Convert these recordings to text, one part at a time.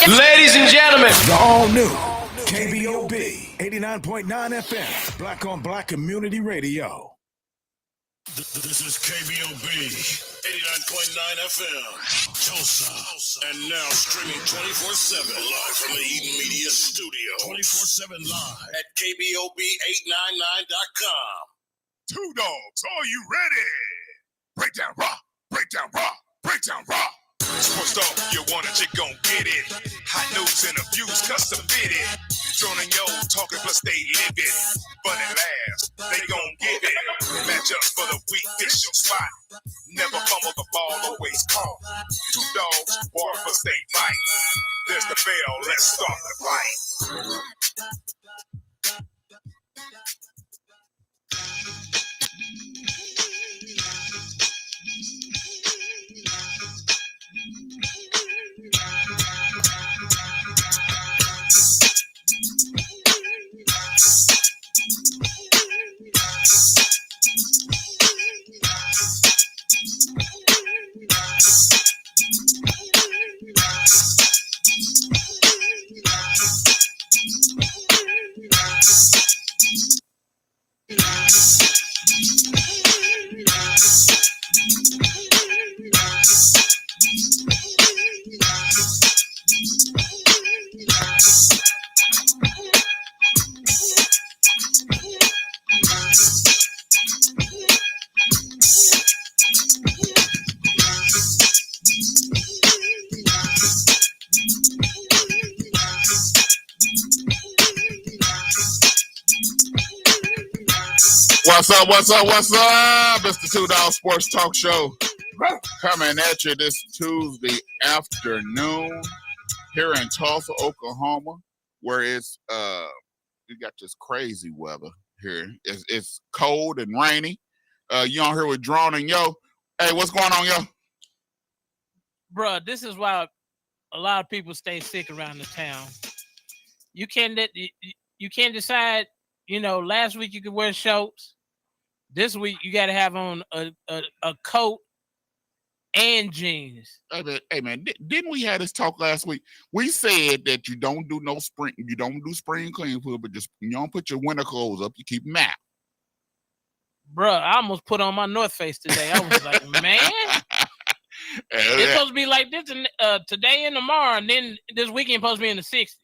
Ladies and gentlemen, the all new KBOB 89.9 FM, Black on Black Community Radio. This is KBOB 89.9 FM, Tulsa. And now streaming 24/7 live from the Eden Media Studio. 24/7 live at KBOB899.com. Two Dogs, are you ready? Breakdown raw, breakdown raw, breakdown raw. Sports talk, you want it, you gon' get it. Hot news and views, custom fitted. Joining yo, talking plus they live it. Fun and laughs, they gon' give it. Matchups for the week, this your spot. Never fumble the ball, always call. Two Dogs, war for state fight. There's the bell, let's start the fight. What's up? It's the Two Dog Sports Talk Show coming at you this Tuesday afternoon here in Tulsa, Oklahoma, where it's you got this crazy weather here. It's cold and rainy. You on here with Drone and Yo. Hey, what's going on, Yo? Bruh, this is why a lot of people stay sick around the town. You can't decide, last week you could wear shorts. This week you got to have on a coat and jeans. Hey man, didn't we have this talk last week? We said that you don't do spring cleaning food, but just you don't put your winter clothes up. You keep them out. Bruh, I almost put on my North Face today. I was like, man, it's supposed to be like this today and tomorrow, and then this weekend supposed to be in the 60s.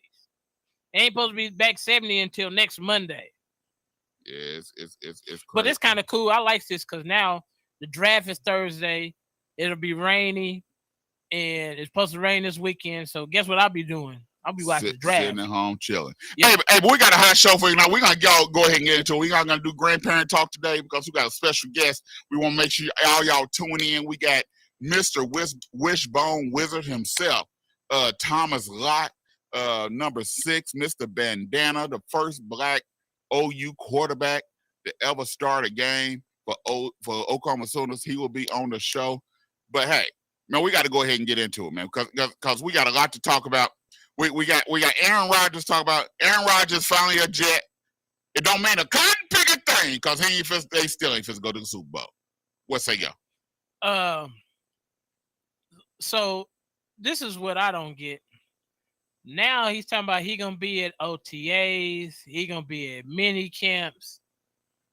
It ain't supposed to be back 70 until next Monday. Yeah, it's crazy. But it's kind of cool. I like this because now the draft is Thursday. It'll be rainy, and it's supposed to rain this weekend. So guess what I'll be doing? I'll be watching the draft. Sitting at home chilling. Yeah. Hey, but we got a hot show for you now. We're going to go ahead and get into it. We're not going to do grandparent talk today because we got a special guest. We want to make sure y'all tune in. We got Mr. Wishbone Wizard himself, Thomas Lott, number 6, Mr. Bandana, the first black OU quarterback to ever start a game for Oklahoma Sooners. He will be on the show. But hey, man, we got to go ahead and get into it, man, because we got a lot to talk about. We got Aaron Rodgers talk about. Aaron Rodgers finally a Jet. It don't mean a cotton picket thing because they still ain't finna go to the Super Bowl. What say y'all? So this is what I don't get. Now he's talking about he gonna be at OTAs, he gonna be at mini camps.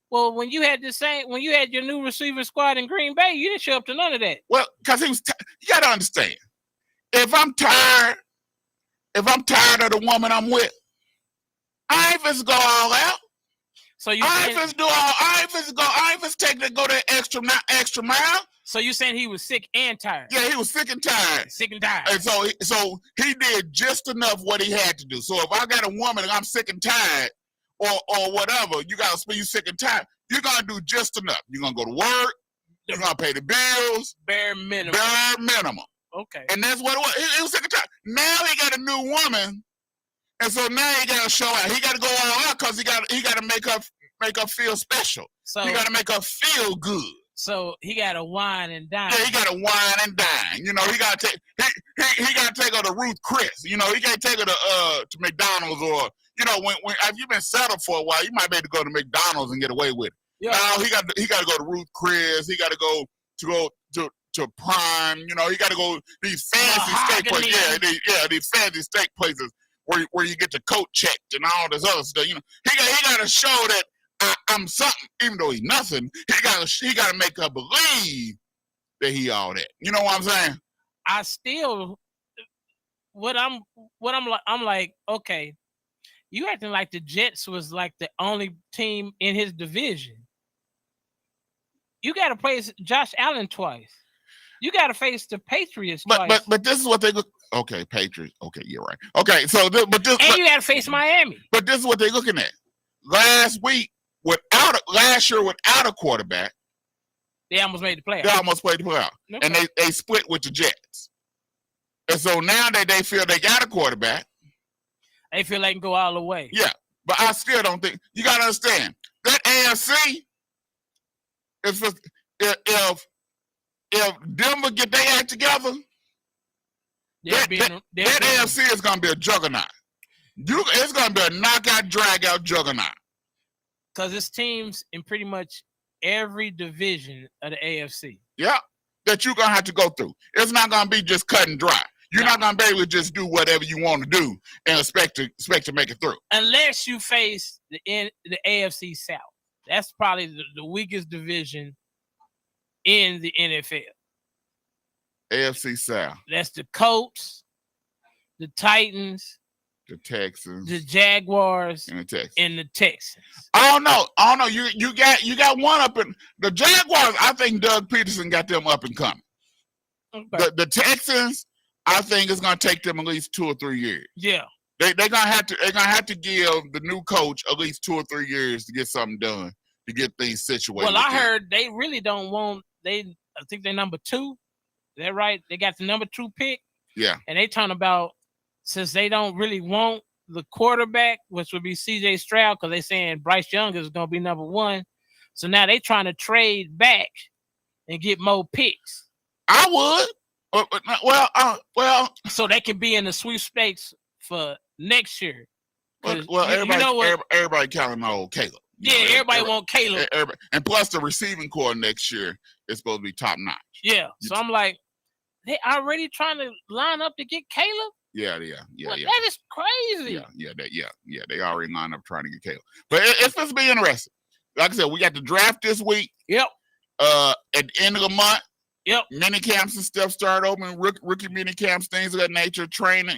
Well, when you had your new receiver squad in Green Bay, you didn't show up to none of that. Well, because he was. You gotta understand. If I'm tired of the woman I'm with, I ain't finna go all out. So you I ain't finna take to go that extra mile. So you saying he was sick and tired? Yeah, he was sick and tired. And so he did just enough what he had to do. So if I got a woman and I'm sick and tired or whatever, you sick and tired, you're gonna do just enough. You're gonna go to work, you're gonna pay the bills. Bare minimum. Okay. And that's what it was. He was sick and tired. Now he got a new woman, and so now he gotta show out. He gotta go all out because he gotta make her feel special. So he gotta make her feel good. So he got to wine and dine. Yeah, he got to wine and dine. He got to take her to Ruth Chris. He can't take her to McDonald's or when if you've been settled for a while, you might be able to go to McDonald's and get away with it. Yeah. Now he got to go to Ruth Chris. He got to go to Prime. You know, he got to go these fancy steak places. These fancy steak places where you get the coat checked and all this other stuff. You know, he got to show that I'm something, even though he's nothing. He got to make her believe that he all that. You know what I'm saying? I still, I'm like, okay, you acting like the Jets was like the only team in his division. You got to face Josh Allen twice. You got to face the Patriots twice. But this is what they look. Okay, Patriots. Okay, you're right. Okay, so you got to face Miami. But this is what they're looking at. Last year without a quarterback, they almost made the playoffs. Okay. And they split with the Jets. And so now that they feel they got a quarterback, they feel they can go all the way. Yeah, but I still don't think you got to understand that AFC. If Denver get their act together, that AFC is going to be a juggernaut. It's going to be a knockout, drag-out juggernaut. Because it's teams in pretty much every division of the AFC. Yeah, that you're going to have to go through. It's not going to be just cut and dry. You're not going to be able to just do whatever you want to do and expect to make it through. Unless you face the AFC South. That's probably the weakest division in the NFL. AFC South. That's the Colts, the Titans, the Texans, the Jaguars, and the Texans. I don't know. You got one up in the Jaguars. I think Doug Peterson got them up and coming. Okay. The Texans, I think it's going to take them at least 2 or 3 years. Yeah. They're gonna have to give the new coach at least 2 or 3 years to get something done, to get things situated. Well, I heard they really don't want. I think they're number 2. Is that right? They got the number 2 pick. Yeah. And they talking about, since they don't really want the quarterback, which would be C.J. Stroud, because they saying Bryce Young is going to be number 1. So now they trying to trade back and get more picks. I would. Well. So they can be in the sweepstakes for next year. Well, everybody counting on Caleb. Everybody want Caleb. And plus the receiving core next year is supposed to be top notch. Yeah. So I'm like, they already trying to line up to get Caleb? Yeah. That is crazy. Yeah. They already lined up trying to get Caleb. But it's supposed to be interesting. Like I said, we got the draft this week. Yep. At the end of the month. Yep. Mini camps and stuff start opening, rookie mini camps, things of that nature, training,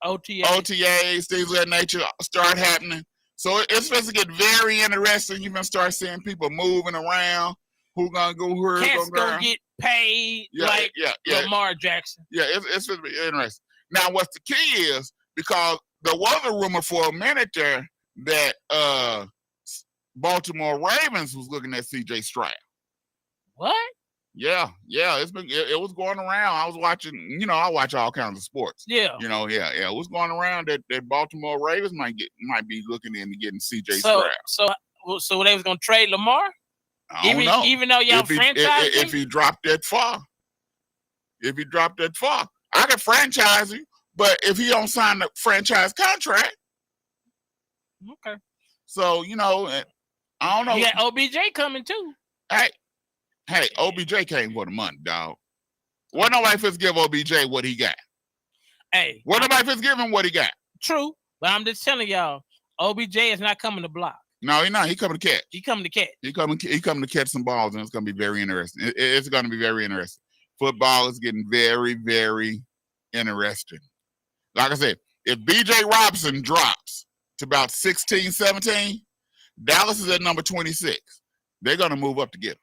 OTAs, things of that nature start happening. So it's supposed to get very interesting. You're going to start seeing people moving around. Who's going to go here? Cats going to get paid Lamar Jackson. Yeah, it's supposed to be interesting. Now, what's the key is, because there was a rumor for a minute there that Baltimore Ravens was looking at C.J. Stroud. What? Yeah. It was going around. I was watching, I watch all kinds of sports. Yeah. It was going around that Baltimore Ravens might be looking into getting CJ Stroud. So they was gonna trade Lamar? I don't know. Even though y'all franchise him? If he dropped that far. I could franchise him, but if he don't sign the franchise contract. Okay. So, I don't know. You got OBJ coming too. Hey, OBJ came for the money, dog. What nobody fits give OBJ what he got? Hey. What nobody fits give him what he got? True, but I'm just telling y'all, OBJ is not coming to block. No, he's not. He coming to catch. He coming to catch. He coming to catch some balls, and it's going to be very interesting. It's going to be very interesting. Football is getting very, very interesting. Like I said, if B.J. Robinson drops to about 16, 17, Dallas is at number 26. They're going to move up to get him.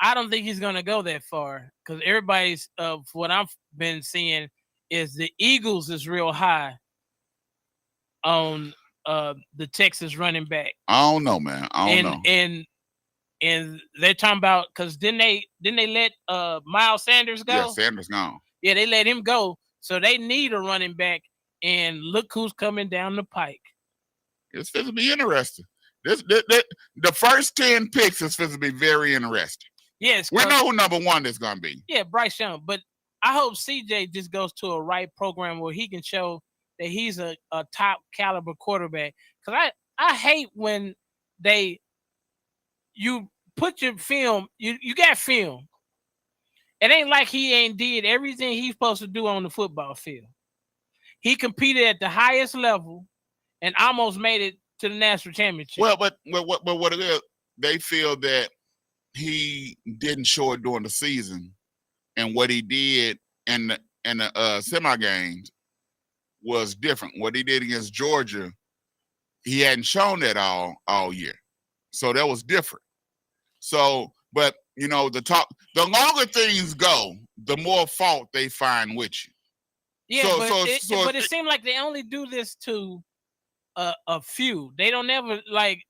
I don't think he's going to go that far, because everybody's, what I've been seeing is the Eagles is real high on the Texas running back. I don't know, man. I don't know. And they're talking about, because didn't they let Miles Sanders go? Yeah, Sanders gone. Yeah, they let him go. So they need a running back, and look who's coming down the pike. It's supposed to be interesting. The first 10 picks is supposed to be very interesting. Yes, we know who number 1 is going to be. Yeah, Bryce Young. But I hope CJ just goes to a right program where he can show that he's a top caliber quarterback. Because I hate when you put your film, you got film, It ain't like he ain't did everything he's supposed to do on the football field. He competed at the highest level and almost made it to the national championship. Well, but what it is, they feel that he didn't show it during the season, and what he did in the semi games was different. What he did against Georgia, he hadn't shown that all year, so that was different. So, but you know, the longer things go, the more fault they find with you. Yeah, but it seemed like they only do this to a few. They don't ever like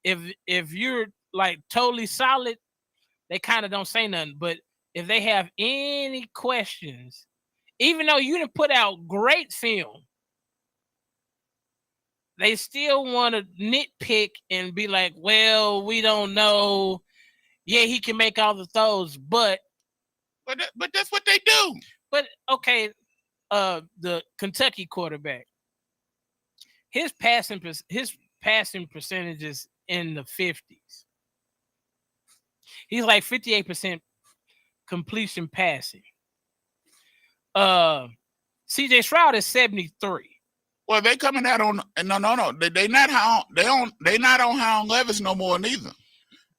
if you're like totally solid, they kind of don't say nothing. But if they have any questions, even though you didn't put out great film, they still want to nitpick and be like, well, we don't know. Yeah, he can make all the throws, but that's what they do. But okay, the Kentucky quarterback, his passing percentage is in the 50s. He's like 58% completion passing. CJ Stroud is 73. Well, they coming out on no. They not on Hound Levis no more neither.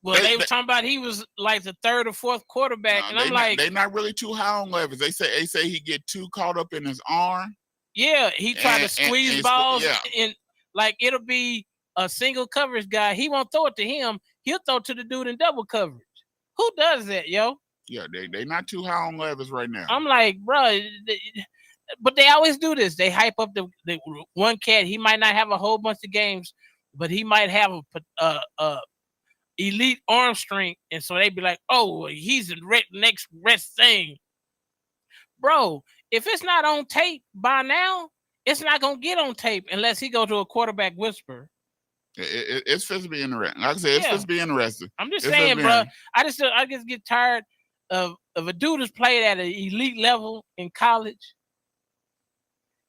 Well, they were talking about he was like the third or fourth quarterback, and I'm like, they not really too high on Levis. They say he get too caught up in his arm. Yeah, he tried to squeeze balls, and like it'll be a single coverage guy. He won't throw it to him. He'll throw it to the dude in double coverage. Who does that, yo? Yeah, they not too high on Levis right now. I'm like, bro, but they always do this. They hype up the one cat. He might not have a whole bunch of games, but he might have a elite arm strength, and so they be like, oh, he's the next best thing. Bro, if it's not on tape by now, it's not going to get on tape unless he go to a quarterback whisperer. It's supposed to be interesting. Like I said, it's supposed to be interesting. I'm just saying, bro, I just get tired of a dude who's played at an elite level in college,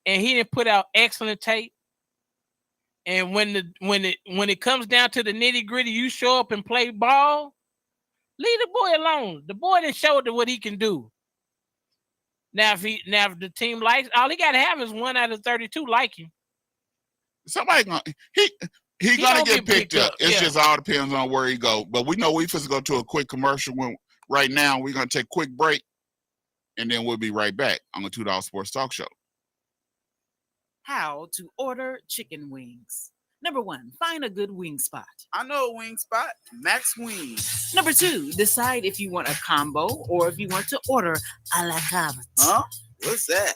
and he didn't put out excellent tape. And when it comes down to the nitty gritty, you show up and play ball. Leave the boy alone. The boy didn't show what he can do. Now, if the team likes, all he got to have is 1 out of 32 like him. Somebody he gonna get picked up. It just all depends on where he go. But we know we first go to a quick commercial. Right now we're gonna take a quick break, and then we'll be right back on the $2 Sports Talk Show. How to order chicken wings. Number 1, find a good wing spot. I know a wing spot, Max Wings. Number 2, decide if you want a combo or if you want to order a la carte. Huh? What's that?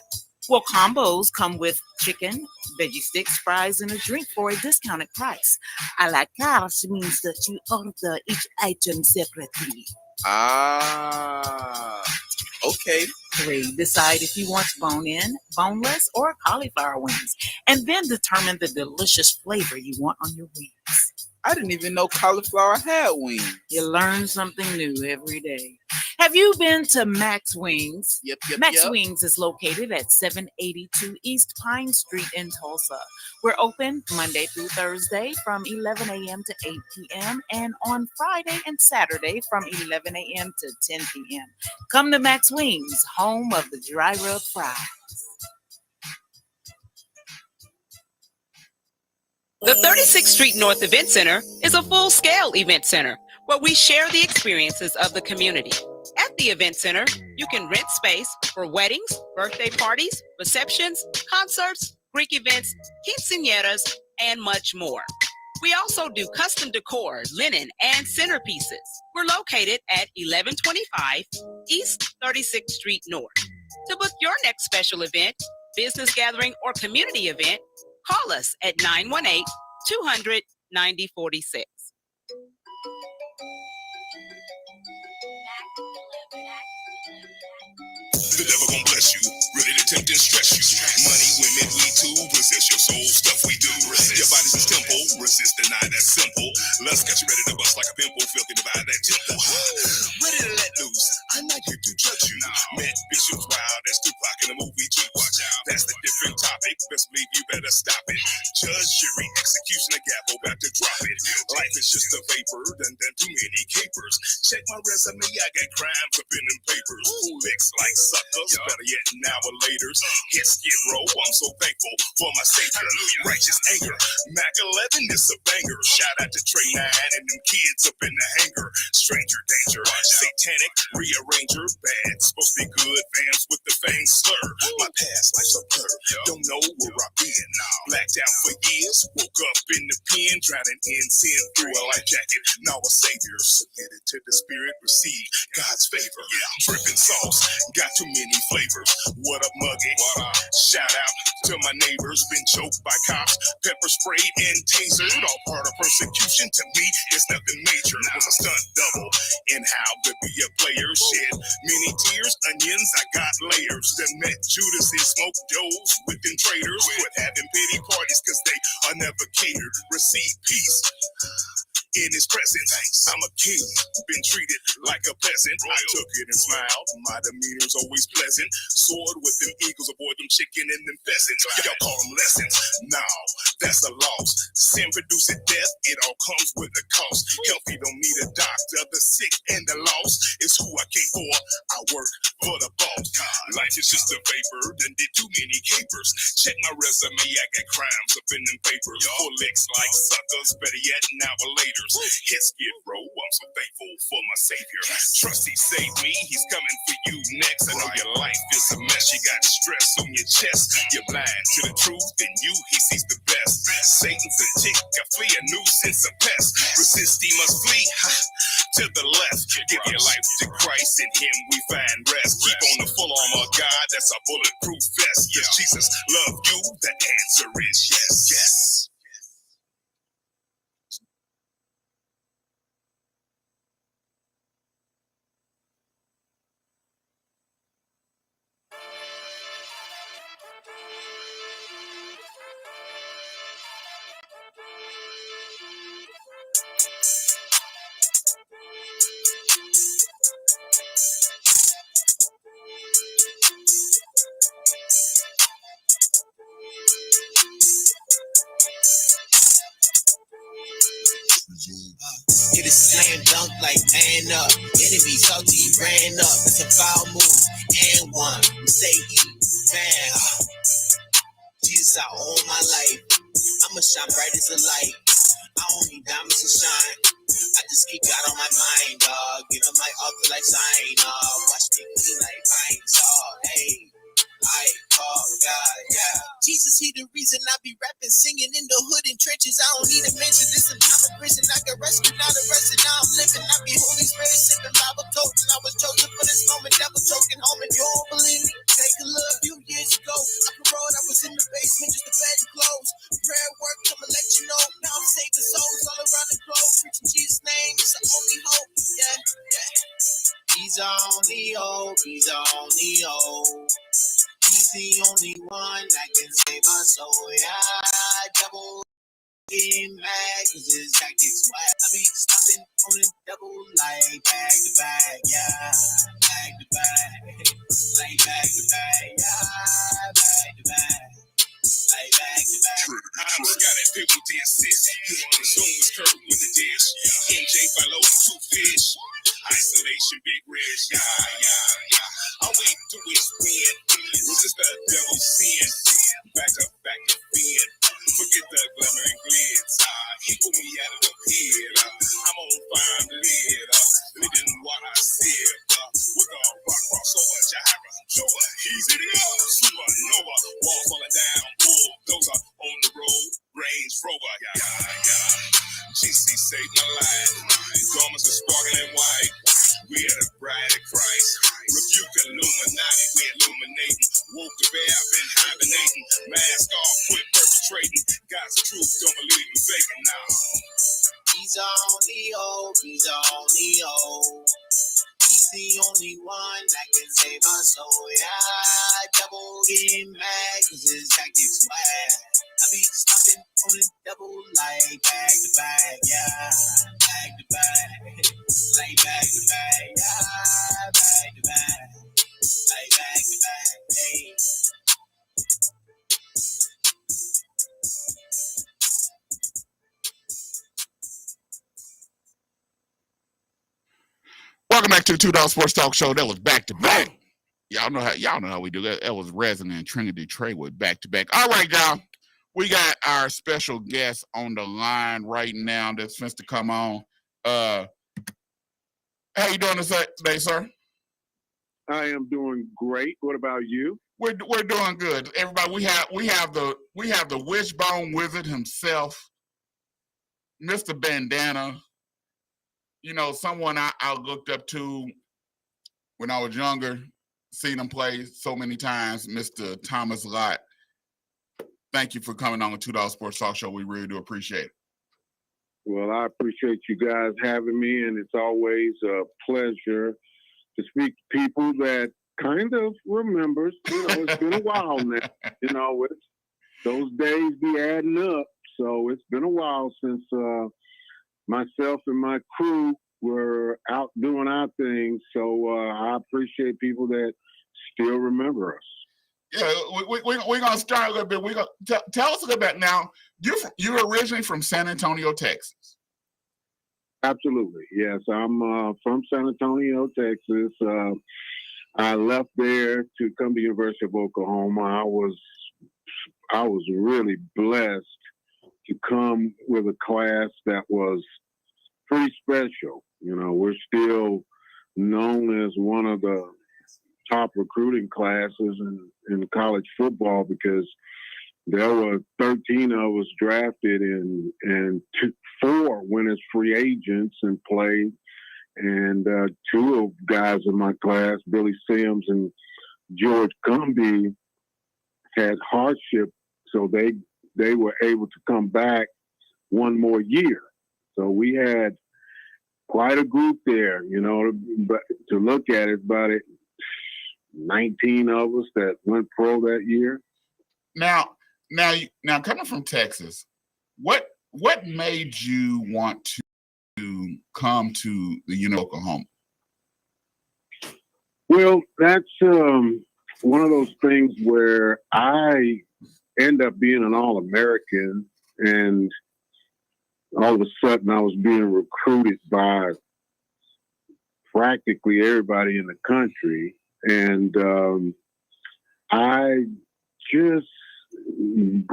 Well, combos come with chicken, veggie sticks, fries, and a drink for a discounted price. A la carte means that you order each item separately. Ah, okay. 3, decide if you want bone-in, boneless, or cauliflower wings, and then determine the delicious flavor you want on your wings. I didn't even know cauliflower had wings. You learn something new every day. Have you been to Max Wings? Yep. Max Wings is located at 782 East Pine Street in Tulsa. We're open Monday through Thursday from 11 a.m. to 8 p.m. and on Friday and Saturday from 11 a.m. to 10 p.m. Come to Max Wings, home of the dry rub fries. The 36th Street North Event Center is a full-scale event center where we share the experiences of the community. At the event center, you can rent space for weddings, birthday parties, receptions, concerts, Greek events, quinceañeras, and much more. We also do custom decor, linen, and centerpieces. We're located at 1125 East 36th Street North. To book your next special event, business gathering, or community event, call us at 918-200-9046. The devil gon' bless you, really to tempt and stress you. Money, women, we too, resist your soul, stuff we do. Your body's a temple, resist, deny that simple. Lust got you ready to bust like a pimple, filthy divide that temple. Ready to let loose, I might get to touch you. Met Bishop's wild, that's Tupac in the movie G. Watch out, that's the different topic, best believe you better stop it. Judge, jury, execution, a gavel, about to drop it. Life is is just a vapor, done too many capers. Check my resume, I got crimes up in them papers. Who licks like suckers, better yet now or later. Hit skid row, I'm so thankful for my savior. Righteous anger, Mac 11 is a banger. Shout out to Trey 9 and them kids up in the hangar. Stranger danger, satanic rearranger, bad, supposed to be good, vamps with the fang slur. My past life's a blur, don't know where I've been. Blacked out for years, woke up in the pen, drowning in sin through a life jacket. Now a savior, submitted to the spirit, receive God's favor. Dripping sauce, got too many flavors. What up, Muggy? Shout out to my neighbors, been choked by cops, pepper sprayed and tasered. All part of persecution to me, it's nothing major. Was a stunt double, and how to be a player. Shed many tears, onions, I got layers. Then met Judas and smoked Joes with them traitors. Quit having pity parties, cause they are never catered. Receive peace in his presence. I'm a king, been treated like a peasant. I took it and smiled, my demeanor's always pleasant. Soared with them eagles, avoid them chicken and them pheasants. Y'all call them lessons, no, that's a loss. Sin produces death, it all comes with a cost. Healthy don't need a doctor, the sick and the lost is who I came for. I work for the boss. Life is just a vapor, done did too many capers. Check my resume, I got crimes up in them papers. Full licks like suckers, better yet now or later. Hit skid row, I'm so thankful for my savior. Trust he saved me, he's coming for you next. I know your life is a mess, you got stress on your chest. You're blind to the truth, in you he sees the best. Satan's a tick, I flee a nuisance, a pest. Resist, he must flee to the left. Give your life to Christ, in him we find rest. Keep on the full armor of God, that's a bulletproof vest. Yes, Jesus love you, the answer is yes, yes. Get a slam dunk like man up. Enemy salty ran up. It's a foul move and one. Mistake, man. Jesus, I own my life. I'ma shine bright as a light. I don't need diamonds to shine. I just keep God on my mind, dog. Give him my altar like sign, watch me clean like fine, dog. Hey. I call God, yeah. Jesus, he the reason I be rapping, singing in the hood and trenches. I don't need a mention. This is time of prison. I got rescued, not arrested. Now I'm living. I be Holy Spirit sipping Bible totes, and I was chosen for this moment. Devil choking home, and you don't believe me? Take a look. A few years ago, I paroled. I was in the basement, just a bed and clothes. Prayer work, I'ma let you know. Now I'm saving souls all around the globe. Preaching Jesus' name, it's the only hope. Yeah, yeah. He's our only hope. He's our only hope. He's the only one that can save our soul. Yeah, double getting mad cause his tactics whack. I be stopping on the double like back to back. Yeah, back to back. Like back to back. Yeah, back to back. Like back to back. I almost got that pickle to assist. The zone was curved with the dish. MJ follow two fish. Isolation, big rich. Yeah. All we do is win. Resist the devil's sin. Back to fin. Forget the glamour and glitz. He put me out of the pit. I'm on fire, I'm lit. Living what I said. With a rock crossover, Jahara. Showa, easy to go. Supernova. Walls falling down. Bulldozer on the road. Range Rover. Yeah. GC saved my life. Garments are sparkling white. We are the bride of Christ. Rebuke Illuminati. We illuminating. Woke the bear, been hibernating. Mask off, quit perpetrating. God's truth, don't believe in faking now. He's our only hope. He's our only hope. He's the only one that can save our soul. Yeah, double getting mad cause his tactics whack. I be stopping on the double like back to back. Yeah, back to back. Like back to back. Yeah, back to back. Like back to back. Hey. Welcome back to the $2 Sports Talk Show. That was back to back. Y'all know how we do that. That was Resin and Trinity Trey with back to back. All right, y'all. We got our special guest on the line right now that's supposed to come on. How you doing today, sir? I am doing great. What about you? We're doing good. Everybody, we have the Wishbone Wizard himself, Mr. Bandana. You know, someone I looked up to when I was younger, seen him play so many times, Mr. Thomas Lott. Thank you for coming on the $2 Sports Talk Show. We really do appreciate it. Well, I appreciate you guys having me, and it's always a pleasure to speak to people that kind of remembers. You know, it's been a while now. You know, those days be adding up. So it's been a while since myself and my crew were out doing our thing. So I appreciate people that still remember us. Yeah, we're going to start a little bit. We're going to tell us a little bit now. You're originally from San Antonio, Texas. Absolutely. Yes, I'm from San Antonio, Texas. I left there to come to the University of Oklahoma. I was really blessed to come with a class that was pretty special. You know, we're still known as one of the top recruiting classes in college football because there were 13 of us drafted and 4 went as free agents and played. And 2 of guys in my class, Billy Sims and George Gumby, had hardship, so they were able to come back one more year. So we had quite a group there, you know, but to look at it, about 19 of us that went pro that year. Now coming from Texas, what made you want to come to the University of Oklahoma? Well, that's one of those things where I end up being an All-American, and all of a sudden I was being recruited by practically everybody in the country. And I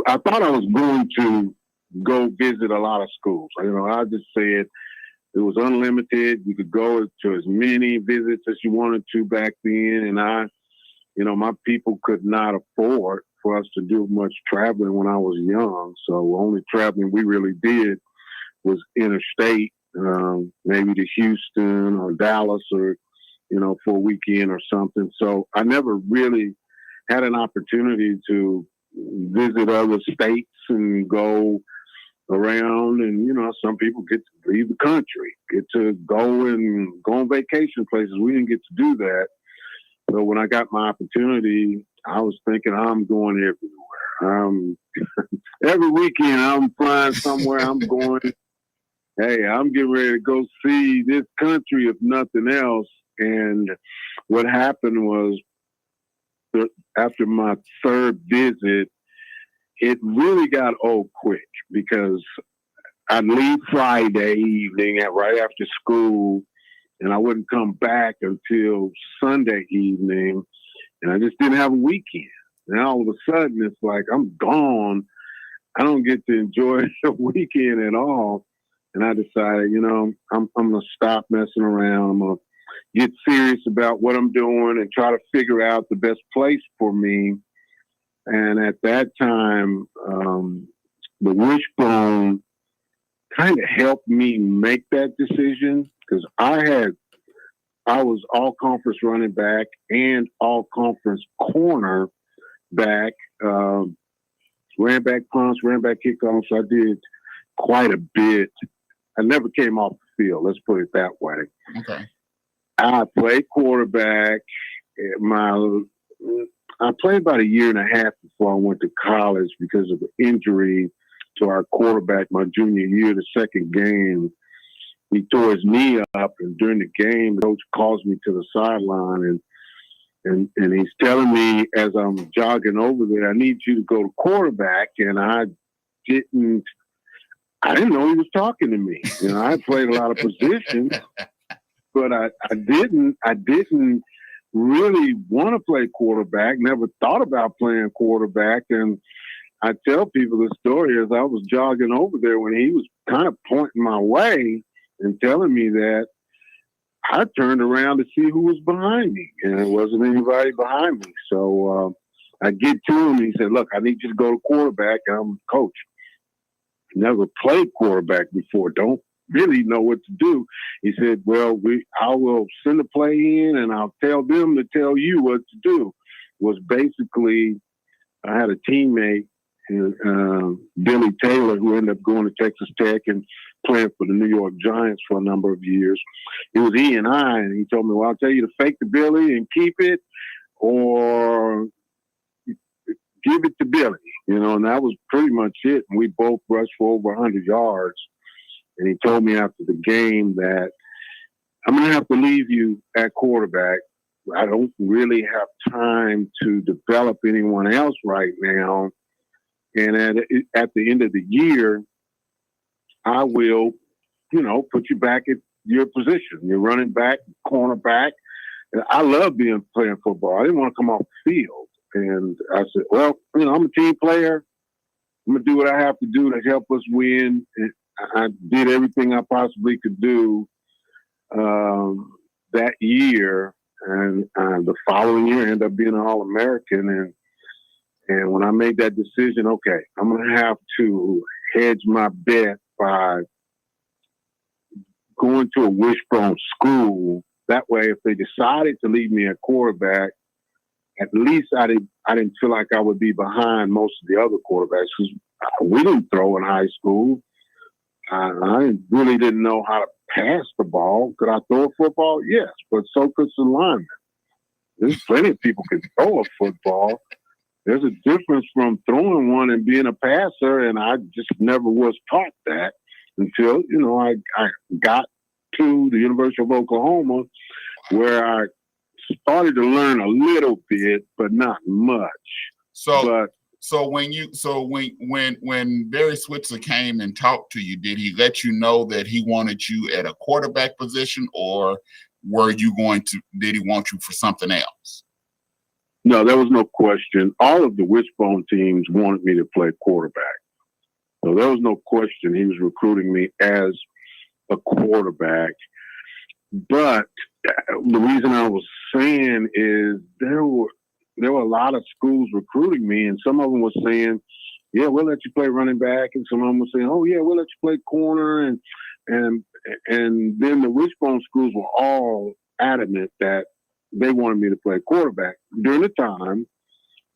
thought I was going to go visit a lot of schools. You know, I just said it was unlimited. You could go to as many visits as you wanted to back then. And my people could not afford for us to do much traveling when I was young. So only traveling we really did was interstate, maybe to Houston or Dallas or, for a weekend or something. So I never really had an opportunity to visit other states and go around. And, some people get to leave the country, get to go on vacation places. We didn't get to do that. So when I got my opportunity, I was thinking I'm going everywhere. Every weekend I'm flying somewhere. I'm going, hey, I'm getting ready to go see this country, if nothing else. And what happened was, after my third visit, it really got old quick because I'd leave Friday evening right after school, and I wouldn't come back until Sunday evening, and I just didn't have a weekend. And all of a sudden, it's like I'm gone. I don't get to enjoy the weekend at all. And I decided, I'm going to stop messing around. I'm going to get serious about what I'm doing and try to figure out the best place for me. And at that time, the Wishbone kind of helped me make that decision because I was all conference running back and all conference corner back, ran back punts, ran back kickoffs. I did quite a bit. I never came off the field. Let's put it that way. Okay. I played quarterback. I played about a year and a half before I went to college because of an injury to our quarterback my junior year. The second game, he tore his knee up, and during the game, the coach calls me to the sideline, and he's telling me as I'm jogging over there, I need you to go to quarterback, and I didn't know he was talking to me. I had played a lot of positions. but I didn't really want to play quarterback. Never thought about playing quarterback. And I tell people the story as I was jogging over there when he was kind of pointing my way and telling me that. I turned around to see who was behind me, and there wasn't anybody behind me. So I get to him, and he said, "Look, I need you to go to quarterback." And I'm coach. Never played quarterback before. Don't really know what to do. He said, "Well, I will send a play in, and I'll tell them to tell you what to do." Was basically, I had a teammate, Billy Taylor, who ended up going to Texas Tech and playing for the New York Giants for a number of years. It was he and I, and he told me, "Well, I'll tell you to fake the Billy and keep it, or give it to Billy." And that was pretty much it. And we both rushed for over 100 yards. And he told me after the game that I'm going to have to leave you at quarterback. I don't really have time to develop anyone else right now. And at the end of the year, I will, put you back at your position. You're running back, cornerback. And I love playing football. I didn't want to come off the field. And I said, "Well, I'm a team player. I'm going to do what I have to do to help us win." And I did everything I possibly could do that year. And the following year, I ended up being an All-American. And when I made that decision, okay, I'm going to have to hedge my bet by going to a wishbone school. That way, if they decided to leave me at quarterback, at least I didn't feel like I would be behind most of the other quarterbacks, because we didn't throw in high school. I really didn't know how to pass the ball. Could I throw a football? Yes, but so could some linemen. There's plenty of people can throw a football. There's a difference from throwing one and being a passer, and I just never was taught that until, I got to the University of Oklahoma, where I started to learn a little bit, but not much. So when Barry Switzer came and talked to you, did he let you know that he wanted you at a quarterback position, or did he want you for something else? No, there was no question. All of the wishbone teams wanted me to play quarterback. So there was no question he was recruiting me as a quarterback. But the reason I was saying is there were a lot of schools recruiting me, and some of them were saying, "Yeah, we'll let you play running back," and some of them were saying, "Oh yeah, we'll let you play corner," and then the wishbone schools were all adamant that they wanted me to play quarterback during the time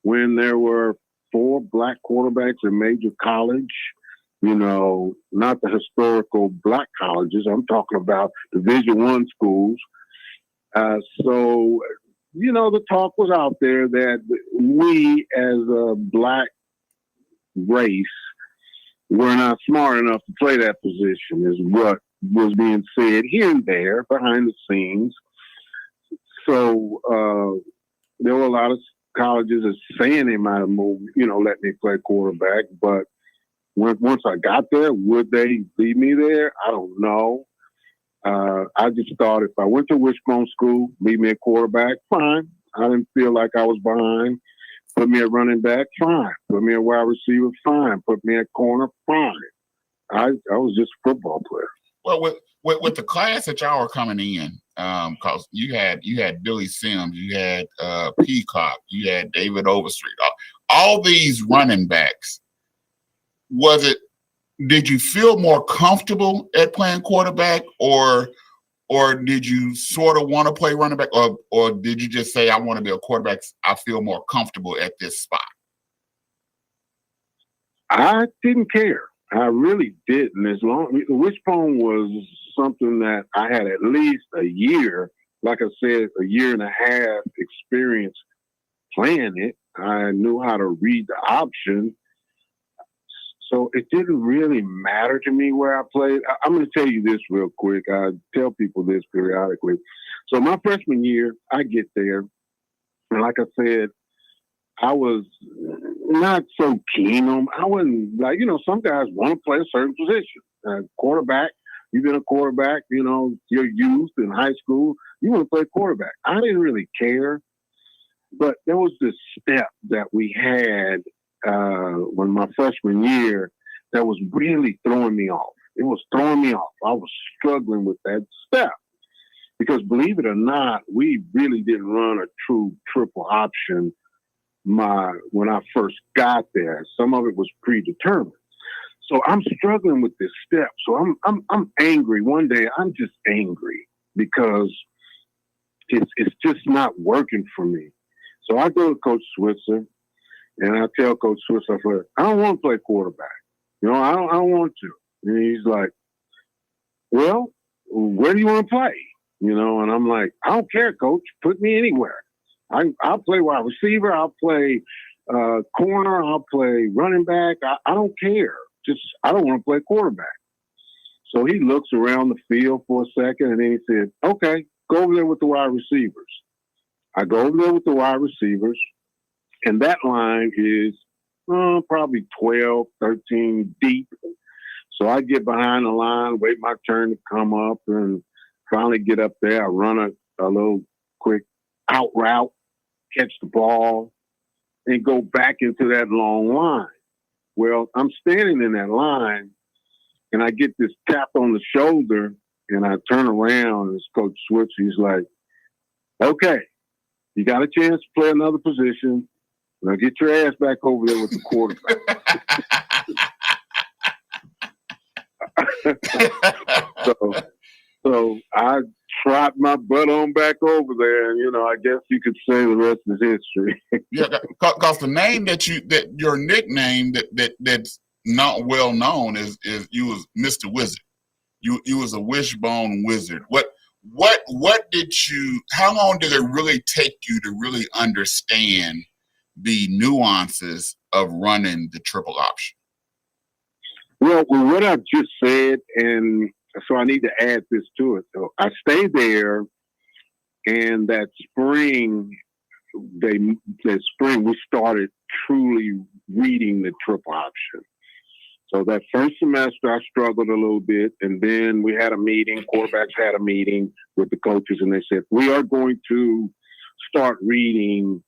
when there were 4 black quarterbacks in major college. Not the historical black colleges. I'm talking about Division I schools. So the talk was out there that we as a black race were not smart enough to play that position, is what was being said here and there behind the scenes. So there were a lot of colleges that saying they might have moved, let me play quarterback. But once I got there, would they leave me there? I don't know. I just thought if I went to wishbone school, leave me at quarterback, fine. I didn't feel like I was behind. Put me at running back, fine. Put me at wide receiver, fine. Put me at corner, fine. I was just a football player. Well, with the class that y'all were coming in, because you had Billy Sims, you had Peacock, you had David Overstreet, all these running backs. Did you feel more comfortable at playing quarterback, or did you sort of want to play running back, or did you just say, "I want to be a quarterback, I feel more comfortable at this spot"? I didn't care. I really didn't. The wishbone was something that I had at least a year, like I said, a year and a half experience playing it. I knew how to read the option. So it didn't really matter to me where I played. I'm going to tell you this real quick. I tell people this periodically. So my freshman year, I get there. And like I said, I was not so keen on, I wasn't like, some guys want to play a certain position. Quarterback, You've been a quarterback, your youth in high school. You want to play quarterback. I didn't really care. But there was this step that we had when my freshman year that was really throwing me off. It was throwing me off. I was struggling with that step because, believe it or not, we really didn't run a true triple option when I first got there. Some of it was predetermined. So I'm struggling with this step. So I'm angry. One day I'm just angry because it's just not working for me. So I go to Coach Switzer, and I tell Coach Switzer, I don't want to play quarterback. I don't want to. And he's like, well, where do you want to play? And I'm like, I don't care, Coach. Put me anywhere. I'll play wide receiver. I'll play corner. I'll play running back. I don't care. I don't want to play quarterback. So he looks around the field for a second, and then he said, okay, go over there with the wide receivers. I go over there with the wide receivers, and that line is probably 12, 13 deep. So I get behind the line, wait my turn to come up, and finally get up there. I run a little quick out route, catch the ball, and go back into that long line. Well, I'm standing in that line, and I get this tap on the shoulder, and I turn around, and it's Coach Switch. He's like, okay, you got a chance to play another position. Now get your ass back over there with the quarterback. So I trot my butt on back over there, and I guess you could say the rest is history. Yeah, because the name that your nickname that's not well known is you was Mr. Wizard. You was a wishbone wizard. What did how long did it really take you to really understand the nuances of running the triple option? Well, what I've just said, and so I need to add this to it. So I stayed there, and that spring, we started truly reading the triple option. So that first semester, I struggled a little bit, and then we had a meeting. Quarterbacks had a meeting with the coaches, and they said, we are going to start reading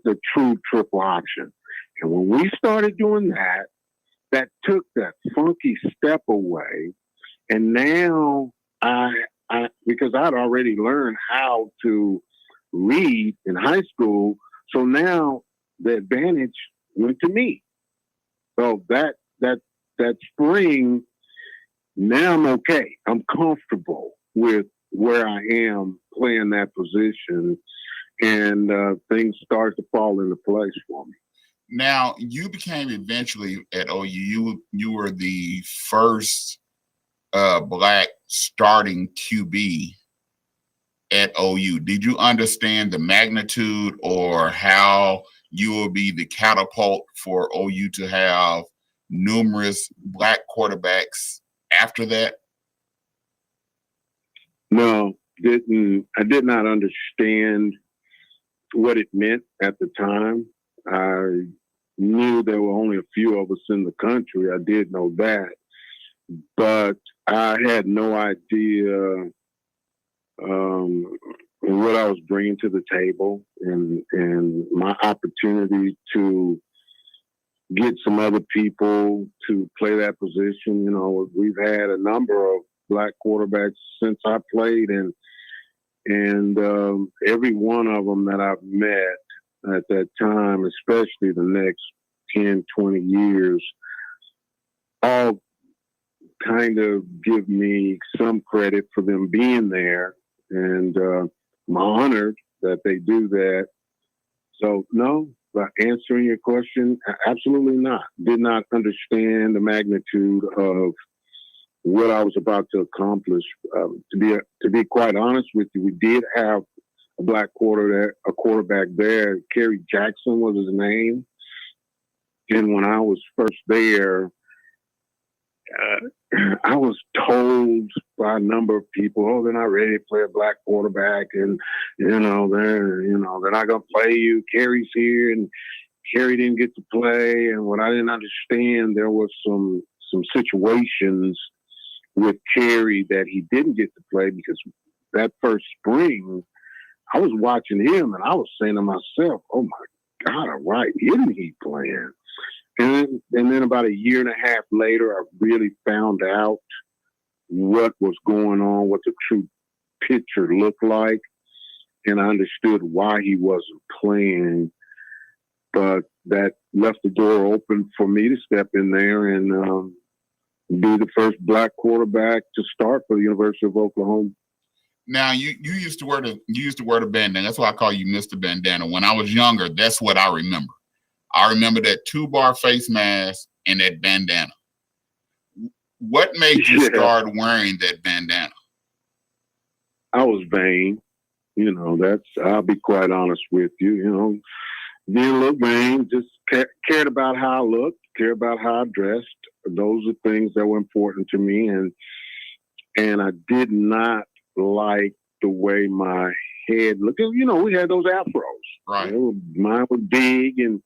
the true triple option. And when we started doing that, that took that funky step away. And now because I'd already learned how to read in high school, so now the advantage went to me. So that spring, now I'm okay. I'm comfortable with where I am playing that position, and things start to fall into place for me. Now, you became eventually at OU, you were the first Black starting QB at OU. Did you understand the magnitude or how you will be the catapult for OU to have numerous Black quarterbacks after that? No, I did not understand what it meant at the time. I knew there were only a few of us in the country. I did know that, but I had no idea what I was bringing to the table, and my opportunity to get some other people to play that position. We've had a number of Black quarterbacks since I played, and every one of them that I've met at that time, especially the next 10, 20 years, all kind of give me some credit for them being there. And I'm honored that they do that. So, no, by answering your question, absolutely not. Did not understand the magnitude of what I was about to accomplish. To be quite honest with you, we did have a Black quarterback there. Kerry Jackson was his name. And when I was first there, I was told by a number of people, "Oh, they're not ready to play a Black quarterback, and they're not gonna play you. Kerry's here, and Kerry didn't get to play." And what I didn't understand, there was some situations with Kerry that he didn't get to play because that first spring, I was watching him and I was saying to myself, oh my God, all right, isn't he playing? And then about a year and a half later, I really found out what was going on, what the true picture looked like. And I understood why he wasn't playing. But that left the door open for me to step in there and be the first black quarterback to start for the University of Oklahoma. Now you used to wear the bandana. That's why I call you Mr. Bandana. When I was younger, that's what I remember. I remember that 2-bar face mask and that bandana. What made you start wearing that bandana? I was vain. You know, I'll be quite honest with you. You know, being a little vain, just cared about how I looked, cared about how I dressed. Those are things that were important to me. And I did not like the way my head looked. You know, we had those afros. Right. You know, mine was big and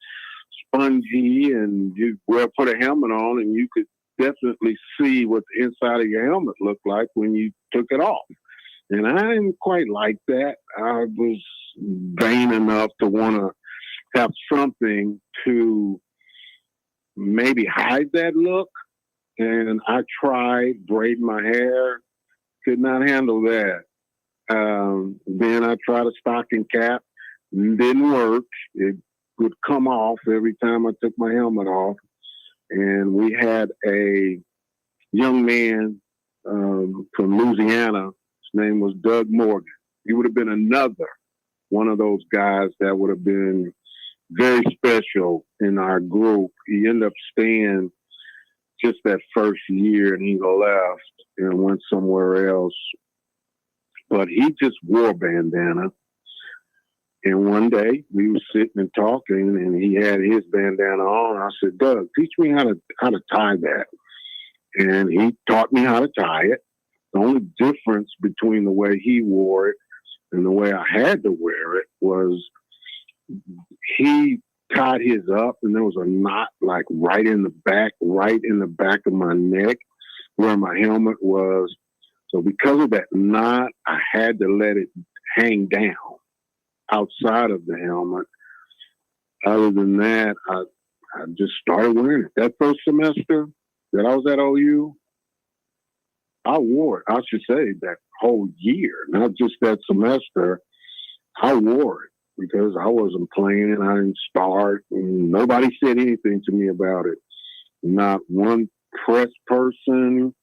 spongy, and you put a helmet on and you could definitely see what the inside of your helmet looked like when you took it off. And I didn't quite like that. I was vain enough to want to have something to maybe hide that look. And I tried braiding my hair, could not handle that. Then I tried a stocking cap, didn't work. It would come off every time I took my helmet off. And we had a young man from Louisiana. His name was Doug Morgan. He would have been another one of those guys that would have been very special in our group. He ended up staying just that first year, and he left and went somewhere else. But he just wore a bandana. And one day we were sitting and talking, and he had his bandana on. I said, Doug, teach me how to tie that. And he taught me how to tie it. The only difference between the way he wore it and the way I had to wear it was he tied his up, and there was a knot like right in the back of my neck where my helmet was. So because of that knot, I had to let it hang down outside of the helmet. Other than that, I just started wearing it. That first semester that I was at OU, I wore it. I should say that whole year, not just that semester. I wore it because I wasn't playing. I didn't start. And nobody said anything to me about it. Not one press person,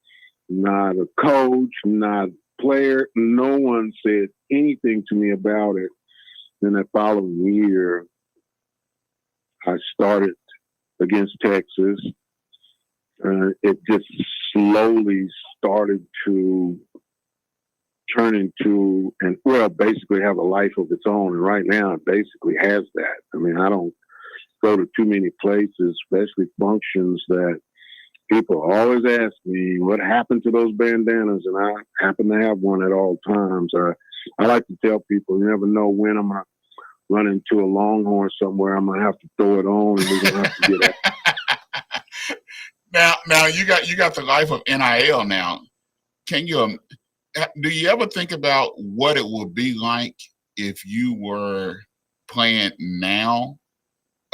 not a coach, not a player. No one said anything to me about it. Then that following year, I started against Texas. It just slowly started to turn into basically have a life of its own. And right now it basically has that. I mean, I don't go to too many places, especially functions that people always ask me, what happened to those bandanas? And I happen to have one at all times. I like to tell people, you never know when I'm going to run into a Longhorn somewhere. I'm going to have to throw it on and we're going to have to get it. Now you got the life of NIL now. Do you ever think about what it would be like if you were playing now,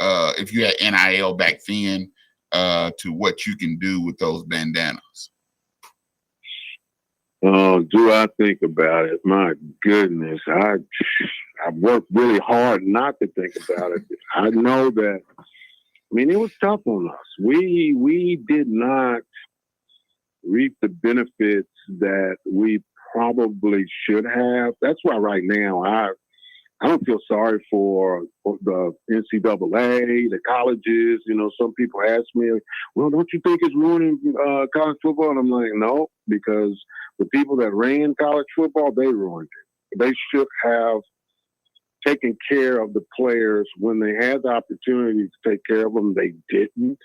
if you had NIL back then, to what you can do with those bandanas? Oh, do I think about it? My goodness. I worked really hard not to think about it. I know that, it was tough on us. We did not reap the benefits that we probably should have. That's why right now I don't feel sorry for the NCAA, the colleges. Some people ask me, well, don't you think it's ruining college football? And I'm like, no, because the people that ran college football, they ruined it. They should have taken care of the players when they had the opportunity to take care of them. They didn't.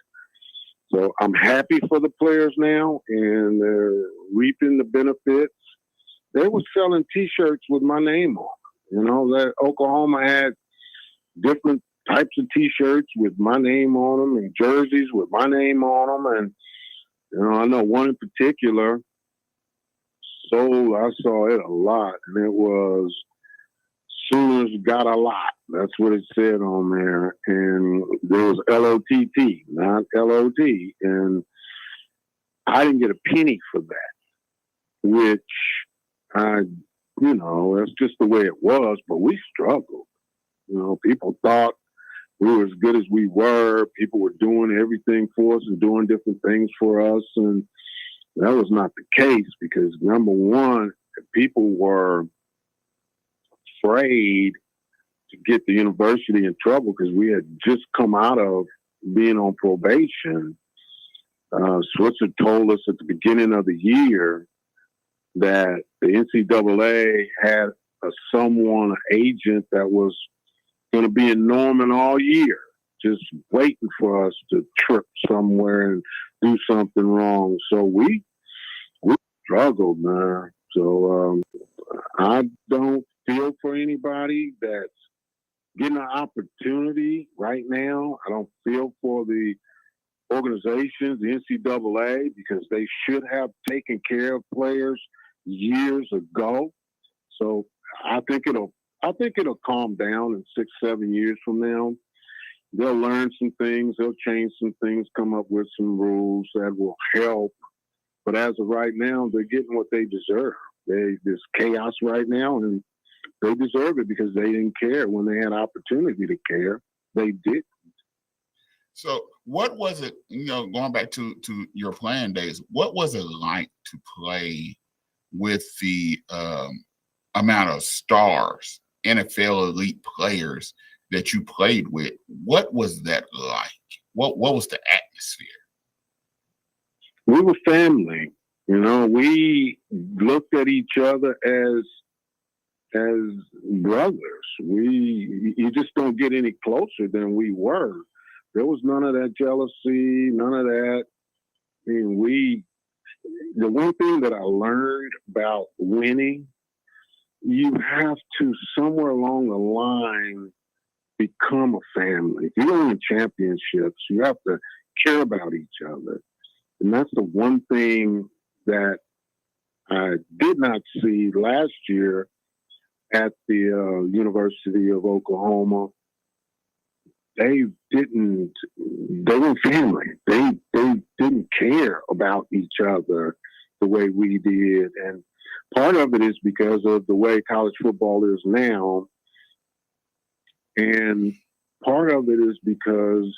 So I'm happy for the players now, and they're reaping the benefits. They were selling T-shirts with my name on. That Oklahoma had different types of T-shirts with my name on them and jerseys with my name on them. And, I know one in particular, I saw it a lot, and it was Sooners got a lot. That's what it said on there. And there was LOTT, not LOT. And I didn't get a penny for that, which that's just the way it was, but we struggled. People thought we were as good as we were. People were doing everything for us and doing different things for us. And that was not the case because, number one, people were afraid to get the university in trouble because we had just come out of being on probation. Switzer told us at the beginning of the year that the NCAA had an agent that was going to be in Norman all year, just waiting for us to trip somewhere and do something wrong. So we struggled, man. So I don't feel for anybody that's getting an opportunity right now. I don't feel for the organizations, the NCAA, because they should have taken care of players years ago. So I think it'll calm down in 6-7 years from now. They'll learn some things, they'll change some things, come up with some rules that will help. But as of right now, they're getting what they deserve. There's chaos right now, and they deserve it because they didn't care when they had opportunity to care. They did. So what was it, going back to your playing days, what was it like to play with the amount of stars, NFL elite players that you played with? What was that like? What was the atmosphere? We were family. We looked at each other as brothers. You just don't get any closer than we were. There was none of that jealousy, none of that. The one thing that I learned about winning, you have to somewhere along the line become a family. If you're winning championships, you have to care about each other. And that's the one thing that I did not see last year at the University of Oklahoma. They were family. They didn't care about each other the way we did. And part of it is because of the way college football is now. And part of it is because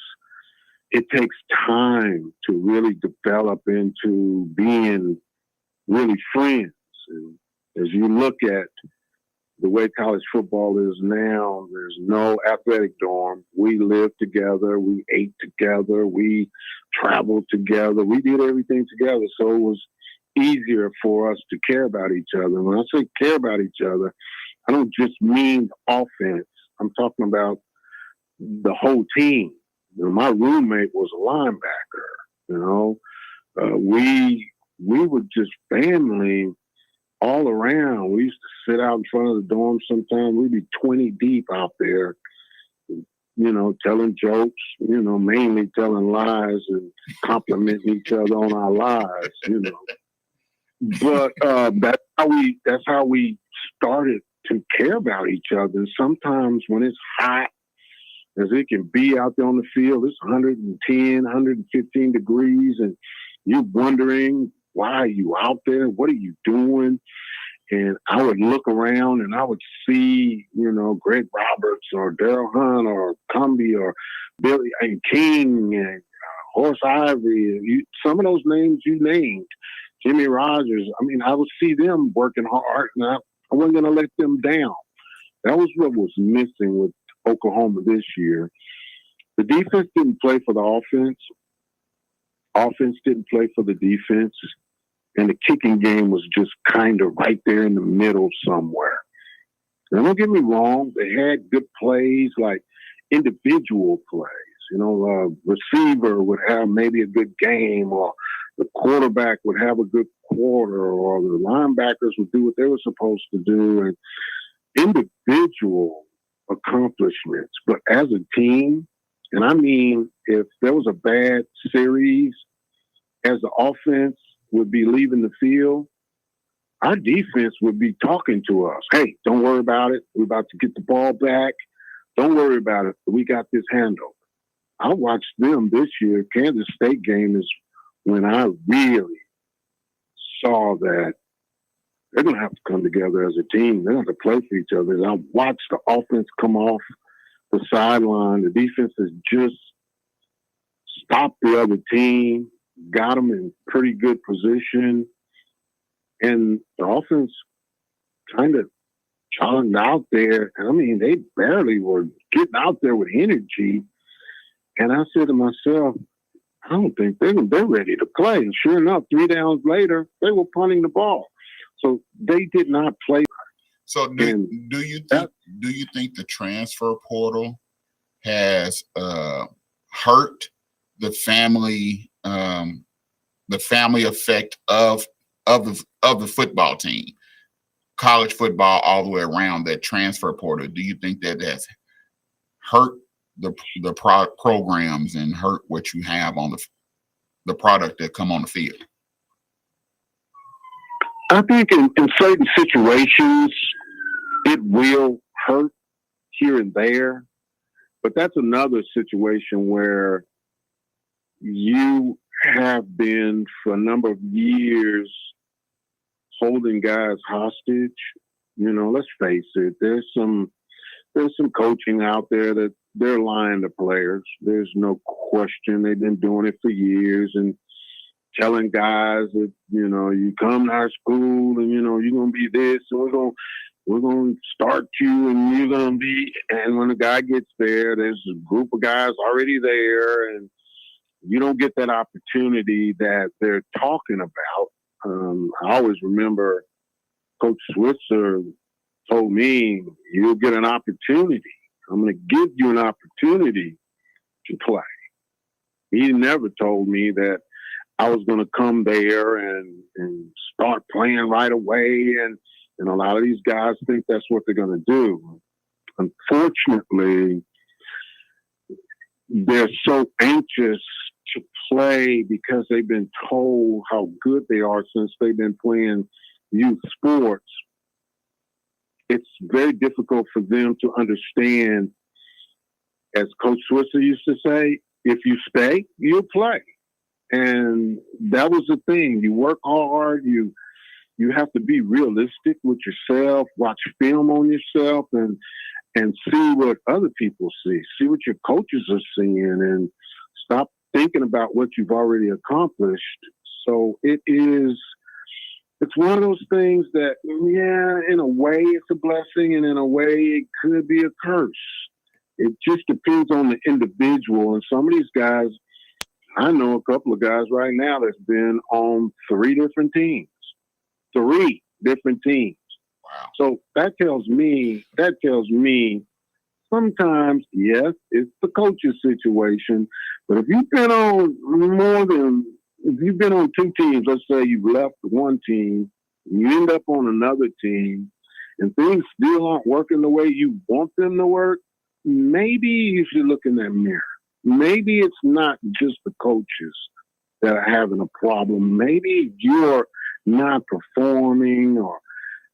it takes time to really develop into being really friends. And as you look at the way college football is now, there's no athletic dorm. We lived together. We ate together. We traveled together. We did everything together. So it was easier for us to care about each other. When I say care about each other, I don't just mean offense. I'm talking about the whole team. My roommate was a linebacker. We were just family all around. We used to sit out in front of the dorm sometimes. We'd be 20 deep out there, telling jokes, mainly telling lies and complimenting each other on our lies, But that's how we started to care about each other. And sometimes when it's hot, as it can be out there on the field, it's 110, 115 degrees, and you're wondering, why are you out there? What are you doing? And I would look around and I would see, Greg Roberts or Daryl Hunt or Cumbie or Billy and King and Horace Ivory. Some of those names you named, Jimmy Rogers. I would see them working hard, and I wasn't going to let them down. That was what was missing with Oklahoma this year. The defense didn't play for the offense. Offense didn't play for the defense. And the kicking game was just kind of right there in the middle somewhere. Now, don't get me wrong. They had good plays, like individual plays. Receiver would have maybe a good game, or the quarterback would have a good quarter, or the linebackers would do what they were supposed to do. And individual accomplishments. But as a team, and I mean, if there was a bad series, as the offense would be leaving the field, our defense would be talking to us. Hey, don't worry about it. We're about to get the ball back. Don't worry about it. We got this handled. I watched them this year. Kansas State game is when I really saw that they're going to have to come together as a team. They're going to have to play for each other. And I watched the offense come off the sideline. The defense has just stopped the other team, got them in pretty good position. And the offense kind of jogged out there. And I mean, they barely were getting out there with energy. And I said to myself, I don't think they're ready to play. And sure enough, 3 downs later, they were punting the ball. So they did not play. So do you think the transfer portal has hurt the family effect of the football team, college football all the way around, that transfer portal? Do you think that has hurt the programs and hurt what you have on the product that come on the field? I think in certain situations it will hurt here and there, but that's another situation where you have been for a number of years holding guys hostage. You know, let's face it, there's some coaching out there that they're lying to players. There's no question. They've been doing it for years and telling guys that, you know, you come to our school and, you know, you're going to be this and we're going to start you and you're going to be, and when the guy gets there, there's a group of guys already there and you don't get that opportunity that they're talking about. I always remember Coach Switzer told me, you'll get an opportunity. I'm going to give you an opportunity to play. He never told me that I was going to come there and start playing right away. And a lot of these guys think that's what they're going to do. Unfortunately, they're so anxious to play because they've been told how good they are since they've been playing youth sports. It's very difficult for them to understand, as Coach Switzer used to say, if you stay, you'll play. And that was the thing. You work hard. You have to be realistic with yourself, watch film on yourself, and see what other people see what your coaches are seeing, and stop thinking about what you've already accomplished. So it's one of those things that, yeah, in a way it's a blessing, and in a way it could be a curse. It just depends on the individual. And some of these guys, I know a couple of guys right now that's been on 3 different teams. 3 different teams. Wow. So that tells me sometimes, yes, it's the coach's situation, but if you've been on 2 teams, let's say you've left one team, you end up on another team, and things still aren't working the way you want them to work, maybe you should look in that mirror. Maybe it's not just the coaches that are having a problem. Maybe you're not performing or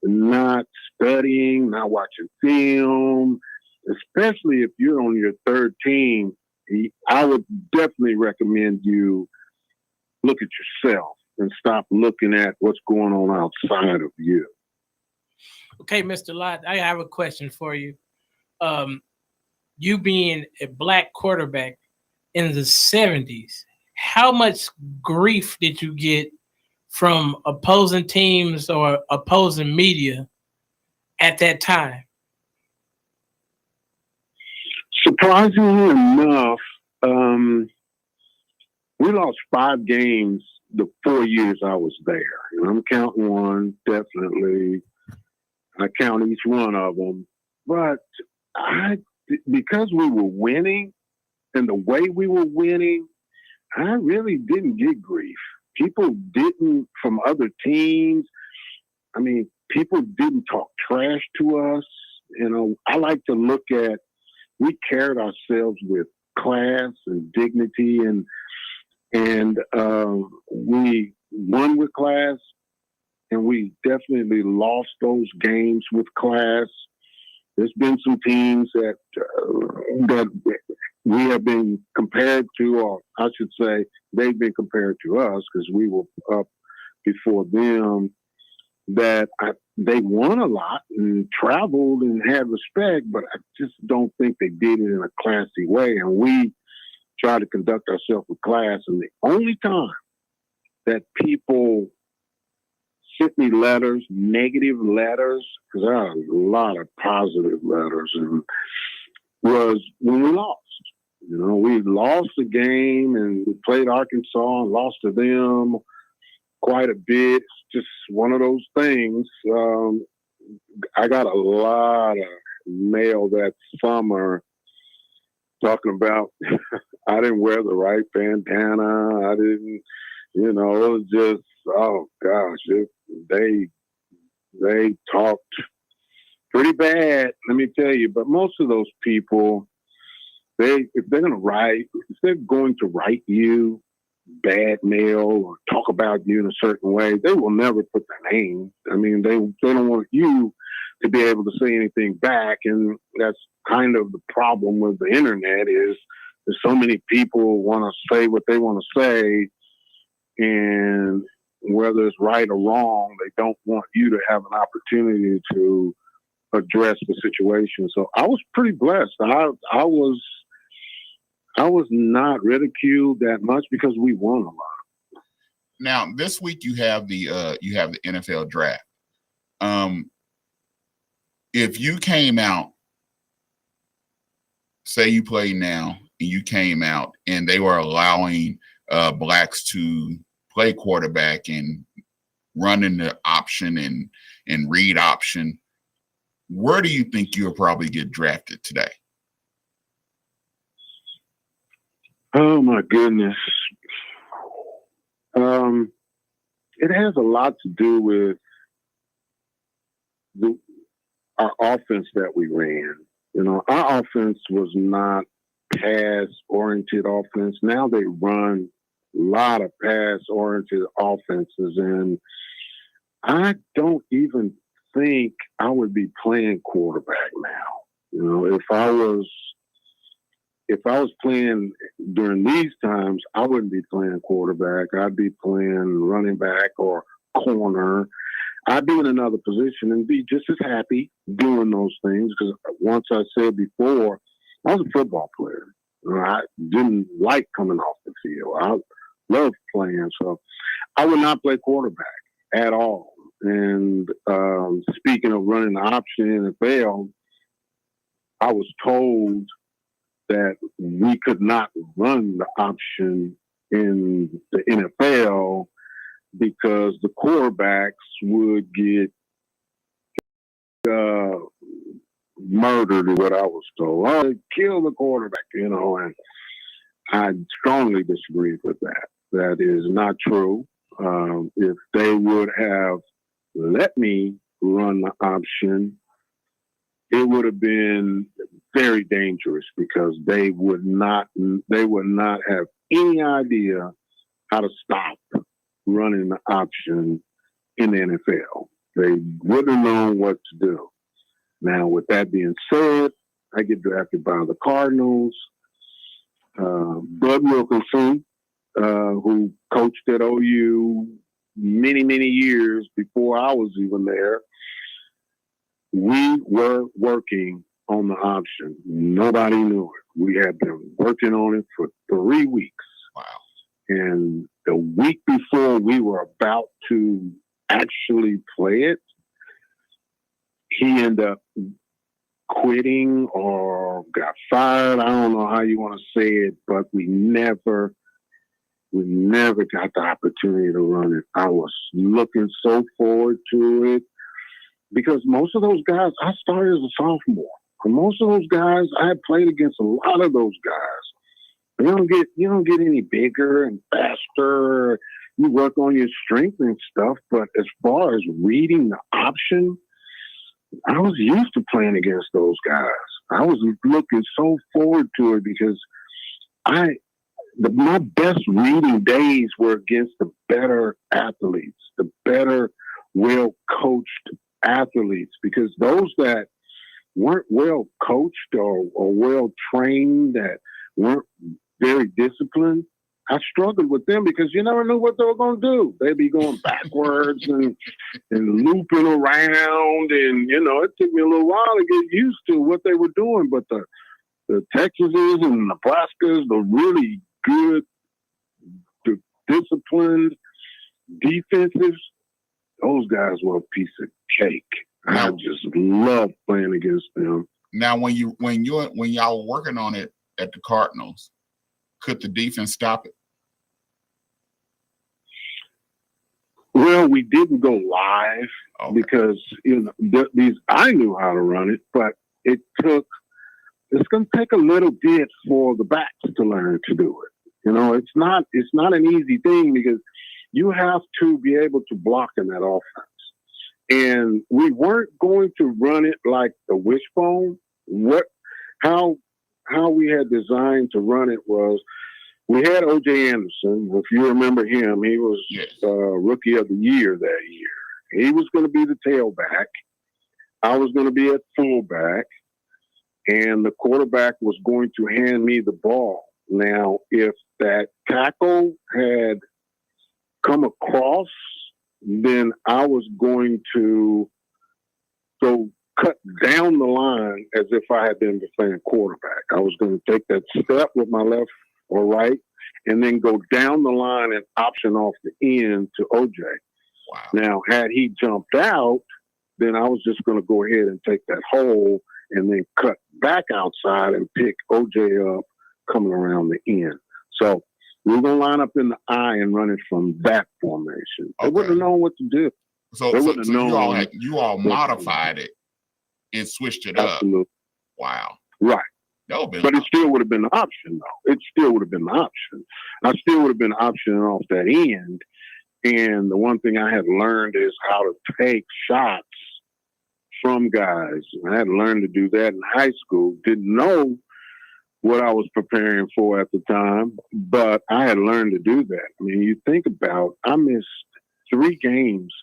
not studying, not watching film, especially if you're on your 3rd team. I would definitely recommend you look at yourself and stop looking at what's going on outside of you. Okay, Mr. Lott, I have a question for you. You being a black quarterback in the 70s, how much grief did you get from opposing teams or opposing media at that time? Surprisingly enough, we lost 5 games the 4 years I was there. And I'm counting one, definitely. I count each one of them. But because we were winning and the way we were winning, I really didn't get grief. People didn't, from other teams, I mean, people didn't talk trash to us. You know, I like to look at, we carried ourselves with class and dignity, and we won with class, and we definitely lost those games with class. There's been some teams that we have been compared to, or I should say, they've been compared to us because we were up before them. They won a lot and traveled and had respect, but I just don't think they did it in a classy way. And we try to conduct ourselves with class. And the only time that people sent me letters, negative letters, because I had a lot of positive letters, and was when we lost. You know, we lost the game and we played Arkansas and lost to them quite a bit. It's just one of those things. I got a lot of mail that summer talking about I didn't wear the right bandana. I didn't, you know, it was just, oh gosh, they talked pretty bad, let me tell you. But most of those people, if they're going to write you bad mail or talk about you in a certain way, they will never put their name. I mean, they don't want you to be able to say anything back, and that's kind of the problem with the internet is there's so many people want to say what they want to say, and whether it's right or wrong, they don't want you to have an opportunity to address the situation. So I was pretty blessed. I was not ridiculed that much because we won a lot. Now this week you have the NFL draft. If you came out, say you play now, and you came out and they were allowing blacks to play quarterback and running the option and read option, where do you think you'll probably get drafted today? Oh my goodness. It has a lot to do with our offense that we ran. You know, our offense was not pass-oriented offense. Now they run a lot of pass-oriented offenses, and I don't even think I would be playing quarterback now. You know, if I was playing during these times, I wouldn't be playing quarterback. I'd be playing running back or corner. I'd be in another position and be just as happy doing those things because once I said before, I was a football player. I didn't like coming off the field. I loved playing, so I would not play quarterback at all. And speaking of running the option in the NFL, I was told that we could not run the option in the NFL because the quarterbacks would get murdered, is what I was told. Oh, kill the quarterback, you know, and I strongly disagree with that. That is not true. If they would have let me run the option, it would have been very dangerous because they would not have any idea how to stop running the option in the NFL. They wouldn't have known what to do. Now, with that being said, I get drafted by the Cardinals. Bud Wilkinson, who coached at OU many, many years before I was even there, we were working on the option. Nobody knew it. We had been working on it for 3 weeks. Wow. And the week before we were about to actually play it, he ended up quitting or got fired. I don't know how you want to say it, but we never got the opportunity to run it. I was looking so forward to it because most of those guys, I started as a sophomore. And most of those guys, I had played against a lot of those guys. You don't get any bigger and faster. You work on your strength and stuff, but as far as reading the option, I was used to playing against those guys. I was looking so forward to it because my best reading days were against the better athletes, the better well coached athletes, because those that weren't well coached or well trained, that weren't very disciplined, I struggled with them because you never knew what they were going to do. They'd be going backwards and looping around, and it took me a little while to get used to what they were doing. But the Texases and Nebraskas, the really good, the disciplined defenses, those guys were a piece of cake. I just love playing against them. Now, when y'all were working on it at the Cardinals, could the defense stop it? Well, we didn't go live because I knew how to run it, but it's going to take a little bit for the backs to learn to do it. It's not an easy thing because you have to be able to block in that offense. And we weren't going to run it like the wishbone. How we had designed to run it was, we had O.J. Anderson. If you remember him, he was Rookie of the Year that year. He was going to be the tailback. I was going to be at fullback. And the quarterback was going to hand me the ball. Now, if that tackle had come across, then I was going to go cut down the line as if I had been playing quarterback. I was going to take that step with my left or right, and then go down the line and option off the end to OJ. Wow. Now, had he jumped out, then I was just going to go ahead and take that hole and then cut back outside and pick OJ up coming around the end. So we're going to line up in the eye and run it from that formation. They wouldn't have known what to do. So you all modified it and switched it Absolutely. up. Wow. Right. But it still would have been the option, though. It still would have been the option. I still would have been optioning off that end. And the one thing I had learned is how to take shots from guys. I had learned to do that in high school. Didn't know what I was preparing for at the time, but I had learned to do that. I mean, you think about, I missed 3 games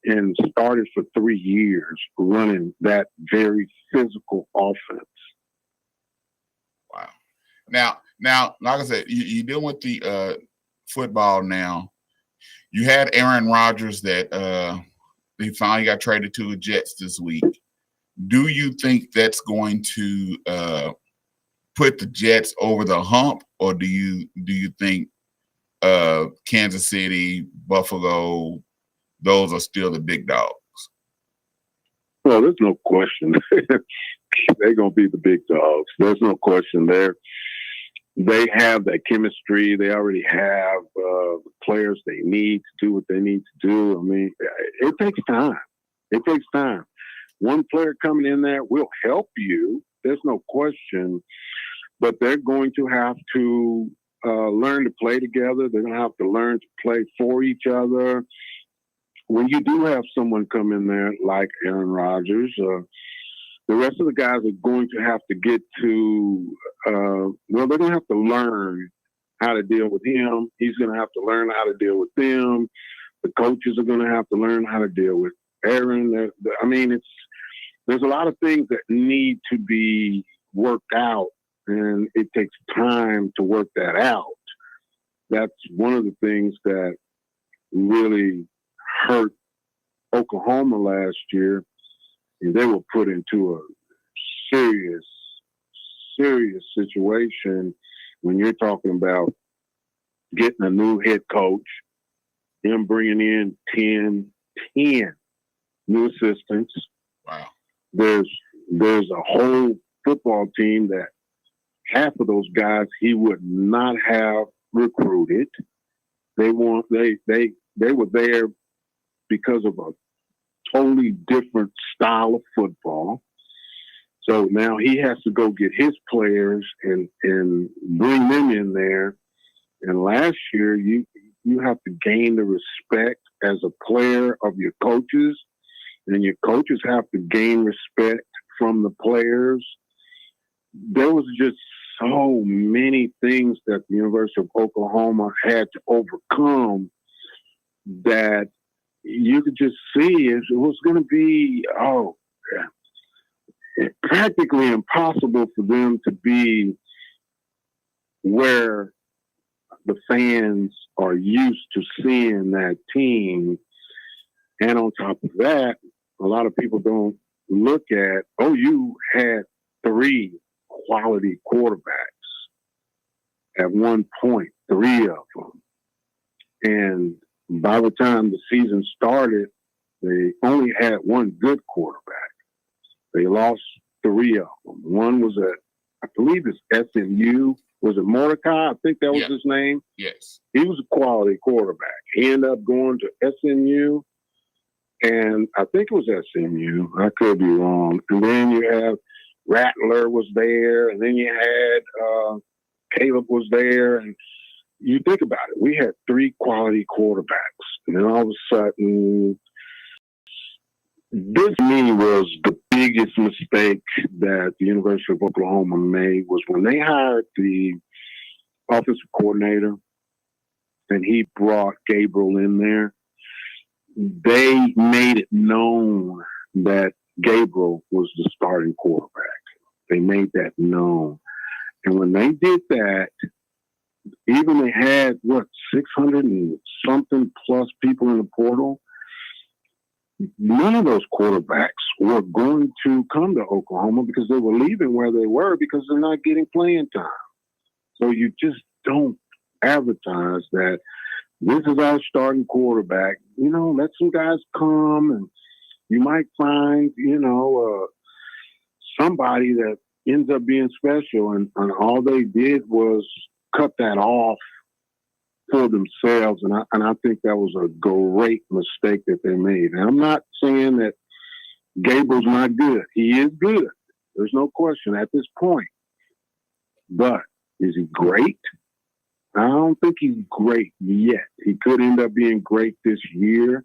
and started for 3 years running that very physical offense. Wow. Now, like I said, you're dealing with the football now. You had Aaron Rodgers that he finally got traded to the Jets this week. Do you think that's going to put the Jets over the hump, or do you think Kansas City, Buffalo, those are still the big dogs? Well, there's no question. They're going to be the big dogs. There's no question there. They have that chemistry. They already have the players they need to do what they need to do. I mean, it takes time. It takes time. One player coming in there will help you. There's no question. But they're going to have to learn to play together. They're going to have to learn to play for each other. When you do have someone come in there like Aaron Rodgers, the rest of the guys are going to have to get to, they're going to have to learn how to deal with him. He's going to have to learn how to deal with them. The coaches are going to have to learn how to deal with Aaron. There's a lot of things that need to be worked out, and it takes time to work that out. That's one of the things that really hurt Oklahoma last year. And they were put into a serious situation when you're talking about getting a new head coach, him bringing in 10 new assistants. Wow. There's a whole football team that half of those guys he would not have recruited. They were there because of a totally different style of football. So now he has to go get his players and bring them in there. And last year, you have to gain the respect as a player of your coaches, and your coaches have to gain respect from the players. There was just so many things that the University of Oklahoma had to overcome that you could just see it was going to be, practically impossible for them to be where the fans are used to seeing that team. And on top of that, a lot of people don't look at, OU had 3 quality quarterbacks at one point, 3 of them. And by the time the season started, they only had 1 good quarterback. They lost 3 of them. One was I believe it's SMU. Was it Mordecai? I think that was his name. Yes. He was a quality quarterback. He ended up going to SMU, and I think it was SMU. I could be wrong. And then you have Rattler was there, and then you had Caleb was there. And you think about it, we had 3 quality quarterbacks. And then all of a sudden, this, to me, was the biggest mistake that the University of Oklahoma made was when they hired the offensive coordinator and he brought Gabriel in there. They made it known that Gabriel was the starting quarterback. They made that known. And when they did that, even they had, 600 and something plus people in the portal, none of those quarterbacks were going to come to Oklahoma because they were leaving where they were because they're not getting playing time. So you just don't advertise that this is our starting quarterback. Let some guys come, and you might find, somebody that ends up being special. And all they did was cut that off for themselves, and I think that was a great mistake that they made. And I'm not saying that Gabriel's not good. He is good. There's no question at this point. But is he great? I don't think he's great yet. He could end up being great this year.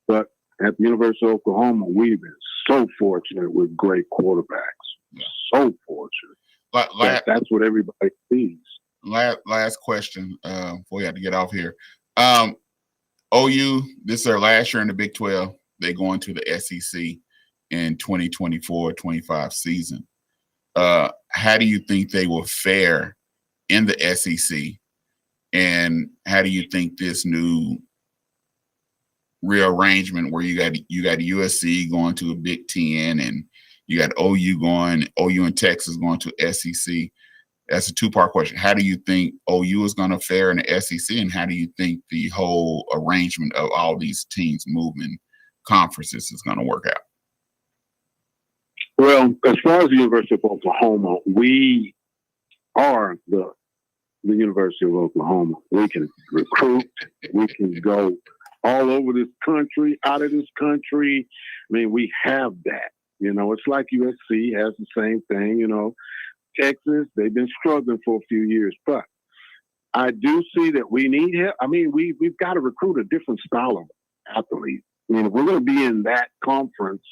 But at the University of Oklahoma, we've been so fortunate with great quarterbacks. So fortunate. That's what everybody sees. Last question before we have to get off here. OU, this is their last year in the Big 12. They go into the SEC in 2024-25 season. How do you think they will fare in the SEC? And how do you think this new rearrangement where you got USC going to a Big 10 and you got OU and Texas going to SEC? That's a 2-part question. How do you think OU is going to fare in the SEC, and how do you think the whole arrangement of all these teams moving conferences is going to work out? Well, as far as the University of Oklahoma, we are the University of Oklahoma. We can recruit. We can go all over this country, out of this country. I mean, we have that. It's like USC has the same thing, Texas, they've been struggling for a few years, but I do see that we need help. I mean, we've got to recruit a different style of athlete. I mean, if we're going to be in that conference,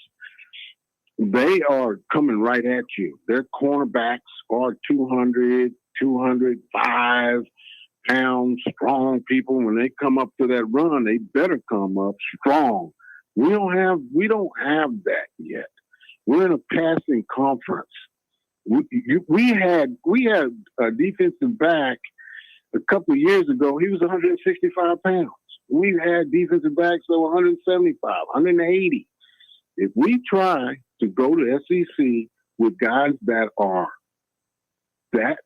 they are coming right at you. Their cornerbacks are 200, 205 pounds, strong people. When they come up to that run, they better come up strong. We don't have that yet. We're in a passing conference. We had a defensive back a couple of years ago. He was 165 pounds. We've had defensive backs that were 175, 180. If we try to go to SEC with guys that are that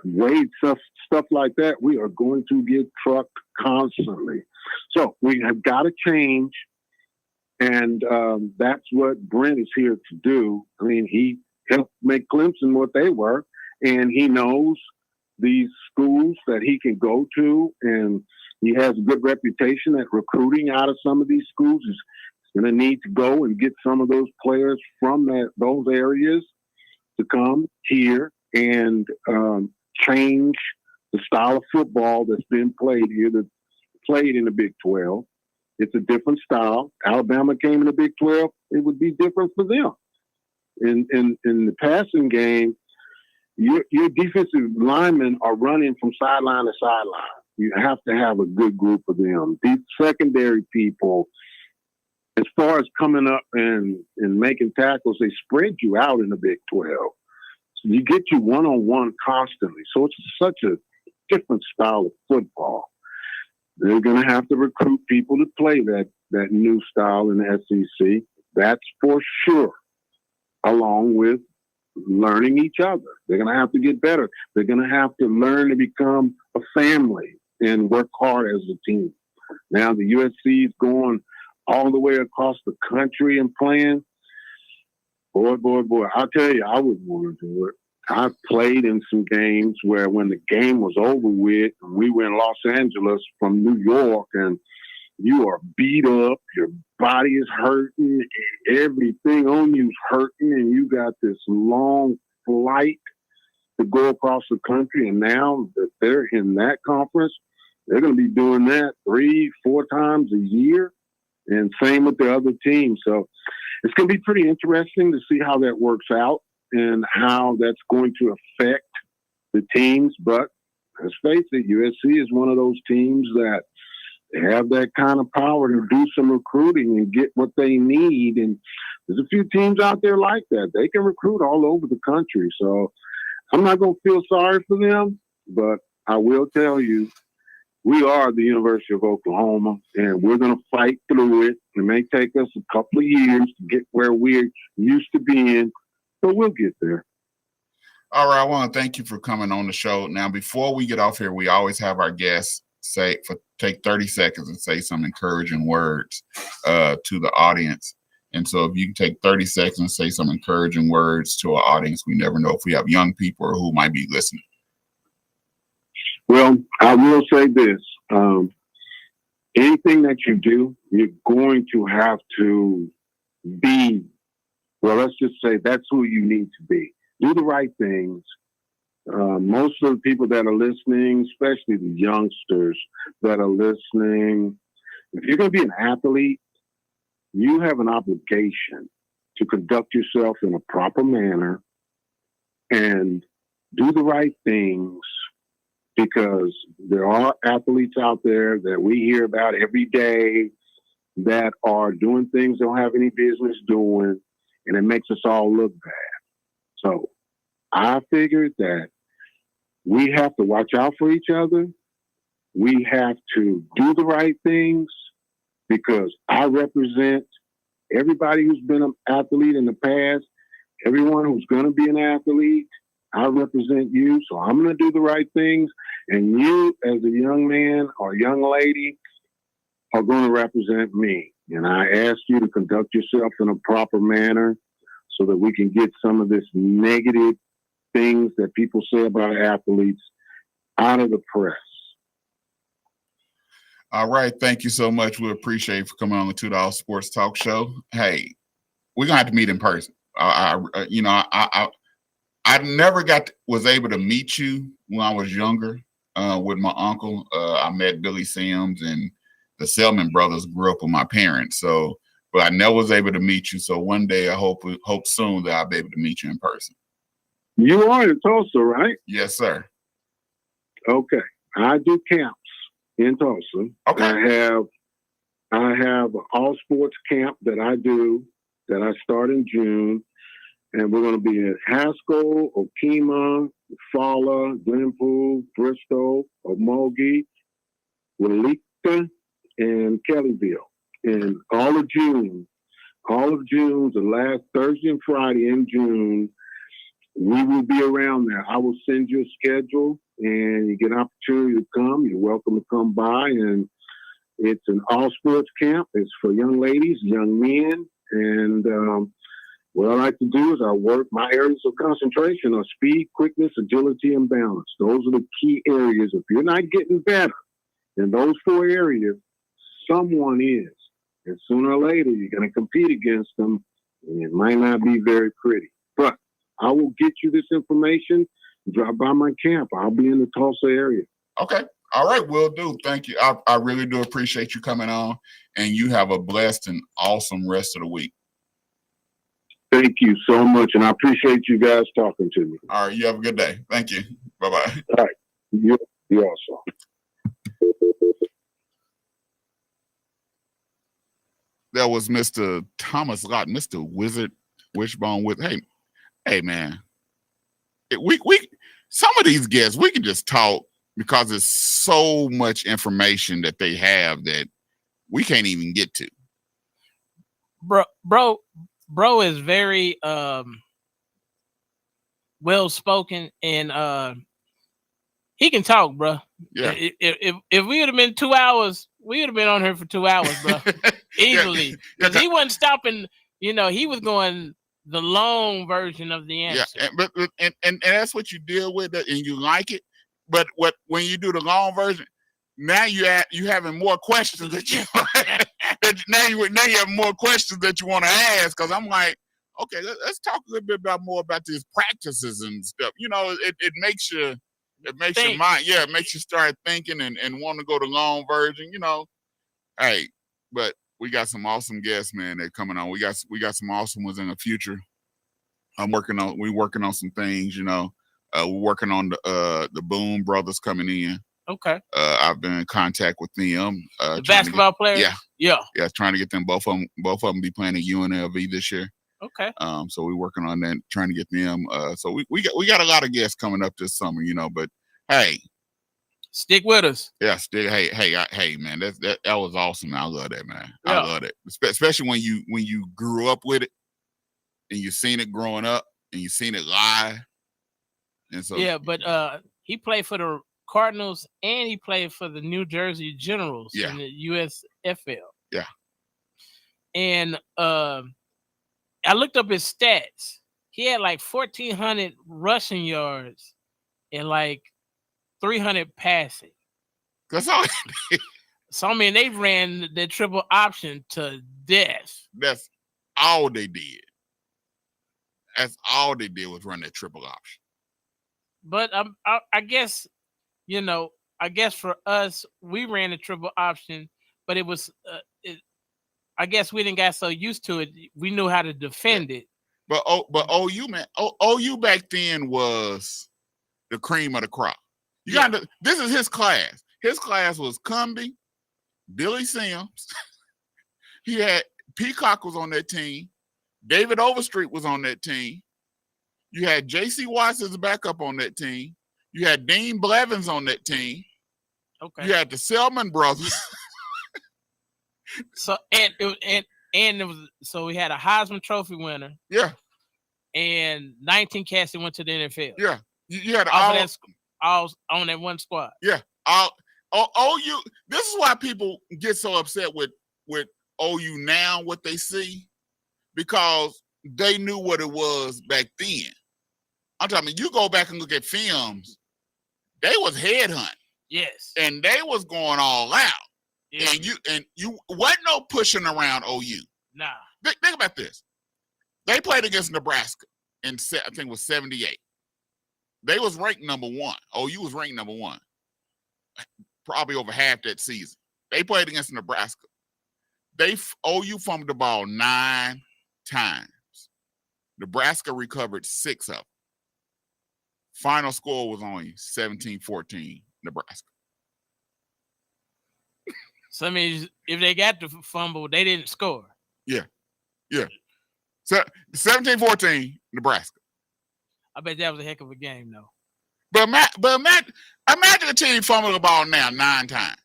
weight stuff like that, we are going to get trucked constantly. So we have got to change, and that's what Brent is here to do. I mean, he helped make Clemson what they were, and he knows these schools that he can go to, and he has a good reputation at recruiting out of some of these schools. He's going to need to go and get some of those players from those areas to come here and change the style of football that's been played here, that's played in the Big 12. It's a different style. Alabama came in the Big 12. It would be different for them. In the passing game, your defensive linemen are running from sideline to sideline. you have to have a good group of them. These secondary people, as far as coming up and making tackles, they spread you out in the Big 12. So you get you one-on-one constantly. So it's such a different style of football. They're going to have to recruit people to play that new style in the SEC. That's for sure, along with learning each other. They're going to have to get better. They're going to have to learn to become a family and work hard as a team. Now the USC is going all the way across the country and playing. Boy. I'll tell you, I wouldn't want to do it. I've played in some games where when the game was over with, and we were in Los Angeles from New York, and you are beat up, your body is hurting, everything on you is hurting, and you got this long flight to go across the country. And now that they're in that conference, they're going to be doing that 3-4 times a year, and same with the other teams. So it's going to be pretty interesting to see how that works out and how that's going to affect the teams. But let's face it, USC is one of those teams that they have that kind of power to do some recruiting and get what they need. And there's a few teams out there like that. They can recruit all over the country. So I'm not going to feel sorry for them, but I will tell you, we are the University of Oklahoma, and we're going to fight through it. It may take us a couple of years to get where we're used to being, but we'll get there. All right, I want to thank you for coming on the show. Now, before we get off here, we always have our guests take 30 seconds and say some encouraging words to the audience. And so if you can take 30 seconds and say some encouraging words to our audience, we never know if we have young people or who might be listening. Well, I will say this. Anything that you do, you're going to have to be, well, let's just say that's who you need to be. Do the right things. Most of the people that are listening, especially the youngsters that are listening, if you're going to be an athlete, you have an obligation to conduct yourself in a proper manner and do the right things, because there are athletes out there that we hear about every day that are doing things they don't have any business doing, and it makes us all look bad. So I figured that we have to watch out for each other. We have to do the right things, because I represent everybody who's been an athlete in the past, everyone who's going to be an athlete. I represent you, so I'm going to do the right things. And you, as a young man or young lady, are going to represent me. And I ask you to conduct yourself in a proper manner so that we can get some of this negative things that people say about athletes out of the press. All right. Thank you so much. We appreciate you for coming on the $2 Sports Talk Show. Hey, we're going to have to meet in person. I never was able to meet you when I was younger with my uncle. I met Billy Sims, and the Selman brothers grew up with my parents. So, but I never was able to meet you. So one day I hope soon that I'll be able to meet you in person. You are in Tulsa, right? Yes, sir. Okay. I do camps in Tulsa. Okay. I have an all sports camp that I do that I start in June. And we're going to be in Haskell, Okemah, Fowler, Glenpool, Bristol, Omogie, Willita, and Kellyville. And all of June, the last Thursday and Friday in June, we will be around there. I will send you a schedule, and you get an opportunity to come. You're welcome to come by. And it's an all sports camp. It's for young ladies, young men, and what I like to do is I work my areas of concentration are speed, quickness, agility, and balance. Those are the key areas. If you're not getting better in those 4 areas, someone is. And sooner or later, you're going to compete against them, and it might not be very pretty. But I will get you this information. Drop by my camp. I'll be in the Tulsa area. Okay. All right. Will do. Thank you. I really do appreciate you coming on, and you have a blessed and awesome rest of the week. Thank you so much, and I appreciate you guys talking to me. All right, you have a good day. Thank you. Bye-bye. All right. You also. That was Mr. Thomas Lott, Mr. Wizard Wishbone with. Hey, man. We some of these guests we can just talk because there's so much information that they have that we can't even get to. Bro is very well spoken, and he can talk, bro. Yeah. If we would have been 2 hours, we would have been on here for 2 hours, bro. Easily. Because he wasn't stopping, he was going the long version of the answer. Yeah, and that's what you deal with, and you like it. But when you do the long version, now you having more questions that you now you have more questions that you want to ask. Because I'm like, okay, let's talk a little bit more about these practices and stuff. It makes you. It makes your mind, it makes you start thinking and want to go the long version, Hey, but we got some awesome guests, man, that coming on. We got some awesome ones in the future. We're working on some things, we're working on the Boone brothers coming in. Okay. I've been in contact with them. The basketball players? Yeah. Trying to get them both of them be playing at UNLV this year. Okay. So we're working on that, trying to get them. So we got a lot of guests coming up this summer, but hey, stick with us. Yeah, hey, man, that was awesome. I love that, man. Yeah. I love it, especially when you grew up with it and you seen it growing up and you seen it live. And so but he played for the Cardinals and he played for the New Jersey Generals in the USFL. Yeah, and I looked up his stats. He had like 1,400 rushing yards and like 300 passing. That's all. So, I mean, they ran the triple option to death. That's all they did. That's all they did was run that triple option. But I guess, I guess for us, we ran the triple option, but it was I guess we didn't get so used to it. We knew how to defend it. But OU, man, OU back then was the cream of the crop. This is his class. His class was Cumbie, Billy Sims. He had Peacock was on that team. David Overstreet was on that team. You had J.C. Watts as a backup on that team. You had Dean Blevins on that team. Okay. You had the Selman brothers. So so we had a Heisman Trophy winner. Yeah. And 19 cats that went to the NFL. Yeah. You had all on that one squad. Yeah. OU. This is why people get so upset with OU now, what they see, because they knew what it was back then. I'm talking about, you go back and look at films, they was headhunting. Yes. And they was going all out. Yeah. And you wasn't no pushing around OU. Nah. Think about this. They played against Nebraska in, I think it was 78. They was ranked number 1. OU was ranked number 1. Probably over half that season. They played against Nebraska. OU fumbled the ball 9 times. Nebraska recovered 6 of them. Final score was only 17-14 Nebraska. So, I mean, if they got the fumble, they didn't score. Yeah. So 17-14 Nebraska. I bet that was a heck of a game, though. But imagine a team fumbling the ball now 9 times.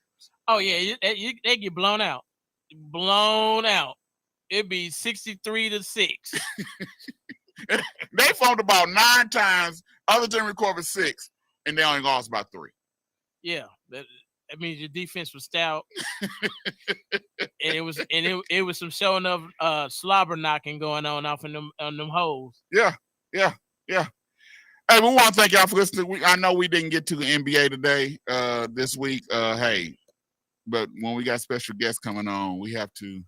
Oh, yeah. They get blown out. Blown out. It'd be 63-6. They fumbled the ball 9 times. Other team recovered 6, and they only lost by 3. Yeah. That means your defense was stout. And it was some showing of slobber knocking going on off in them holes. Yeah. Hey, we want to thank y'all for listening. I know we didn't get to the NBA today, this week. Hey, but when we got special guests coming on, we have to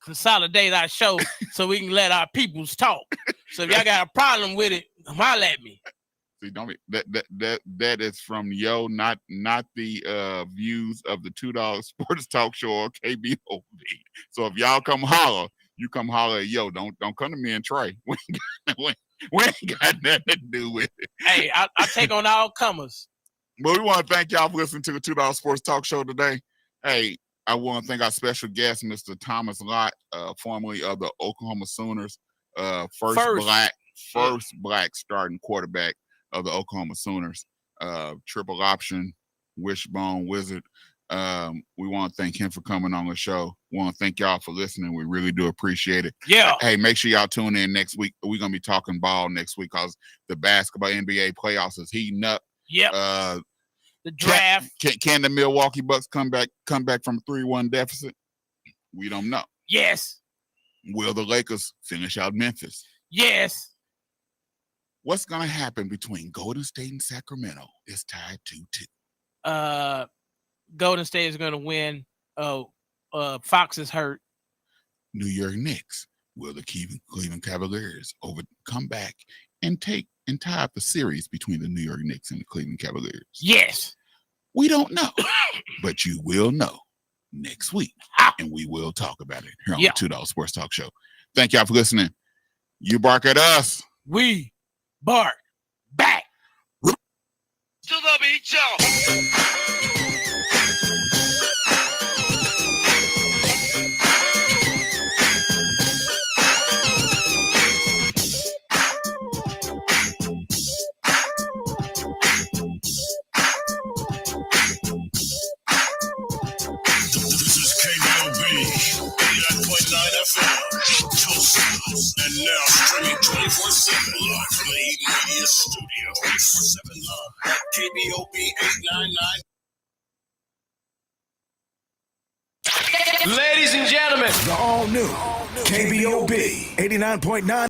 consolidate our show so we can let our peoples talk. So if y'all got a problem with it, holler at me. See, don't be that is from not the views of the $2 Sports Talk Show or KBOB. So if y'all come holler, you come holler at yo. Don't come to me and Trey. We ain't got nothing to do with it. Hey, I take on all comers. But we want to thank y'all for listening to the $2 Sports Talk Show today. Hey, I want to thank our special guest, Mr. Thomas Lott, formerly of the Oklahoma Sooners, first black starting quarterback of the Oklahoma Sooners, triple option, wishbone wizard. We want to thank him for coming on the show. We want to thank y'all for listening. We really do appreciate it. Yeah. Hey, make sure y'all tune in next week. We're gonna be talking ball next week because the basketball NBA playoffs is heating up. Yep. The draft. Can the Milwaukee Bucks come back from a 3-1 deficit? We don't know. Yes. Will the Lakers finish out Memphis? Yes. What's gonna happen between Golden State and Sacramento is tied 2-2. Golden State is gonna win. Fox is hurt. New York Knicks. Will the Cleveland Cavaliers come back and tie up the series between the New York Knicks and the Cleveland Cavaliers? Yes. We don't know, but you will know next week, and we will talk about it here on the $2 Sports Talk Show. Thank y'all for listening. You bark at us. We bark back. To the beat, y'all. This is KBOB 89.9 FM, Tulsa, and now streaming 24/7 live from the Eden Media Studio. 24/7 live at KBOB 899. Ladies and gentlemen, the all new KBOB 89.9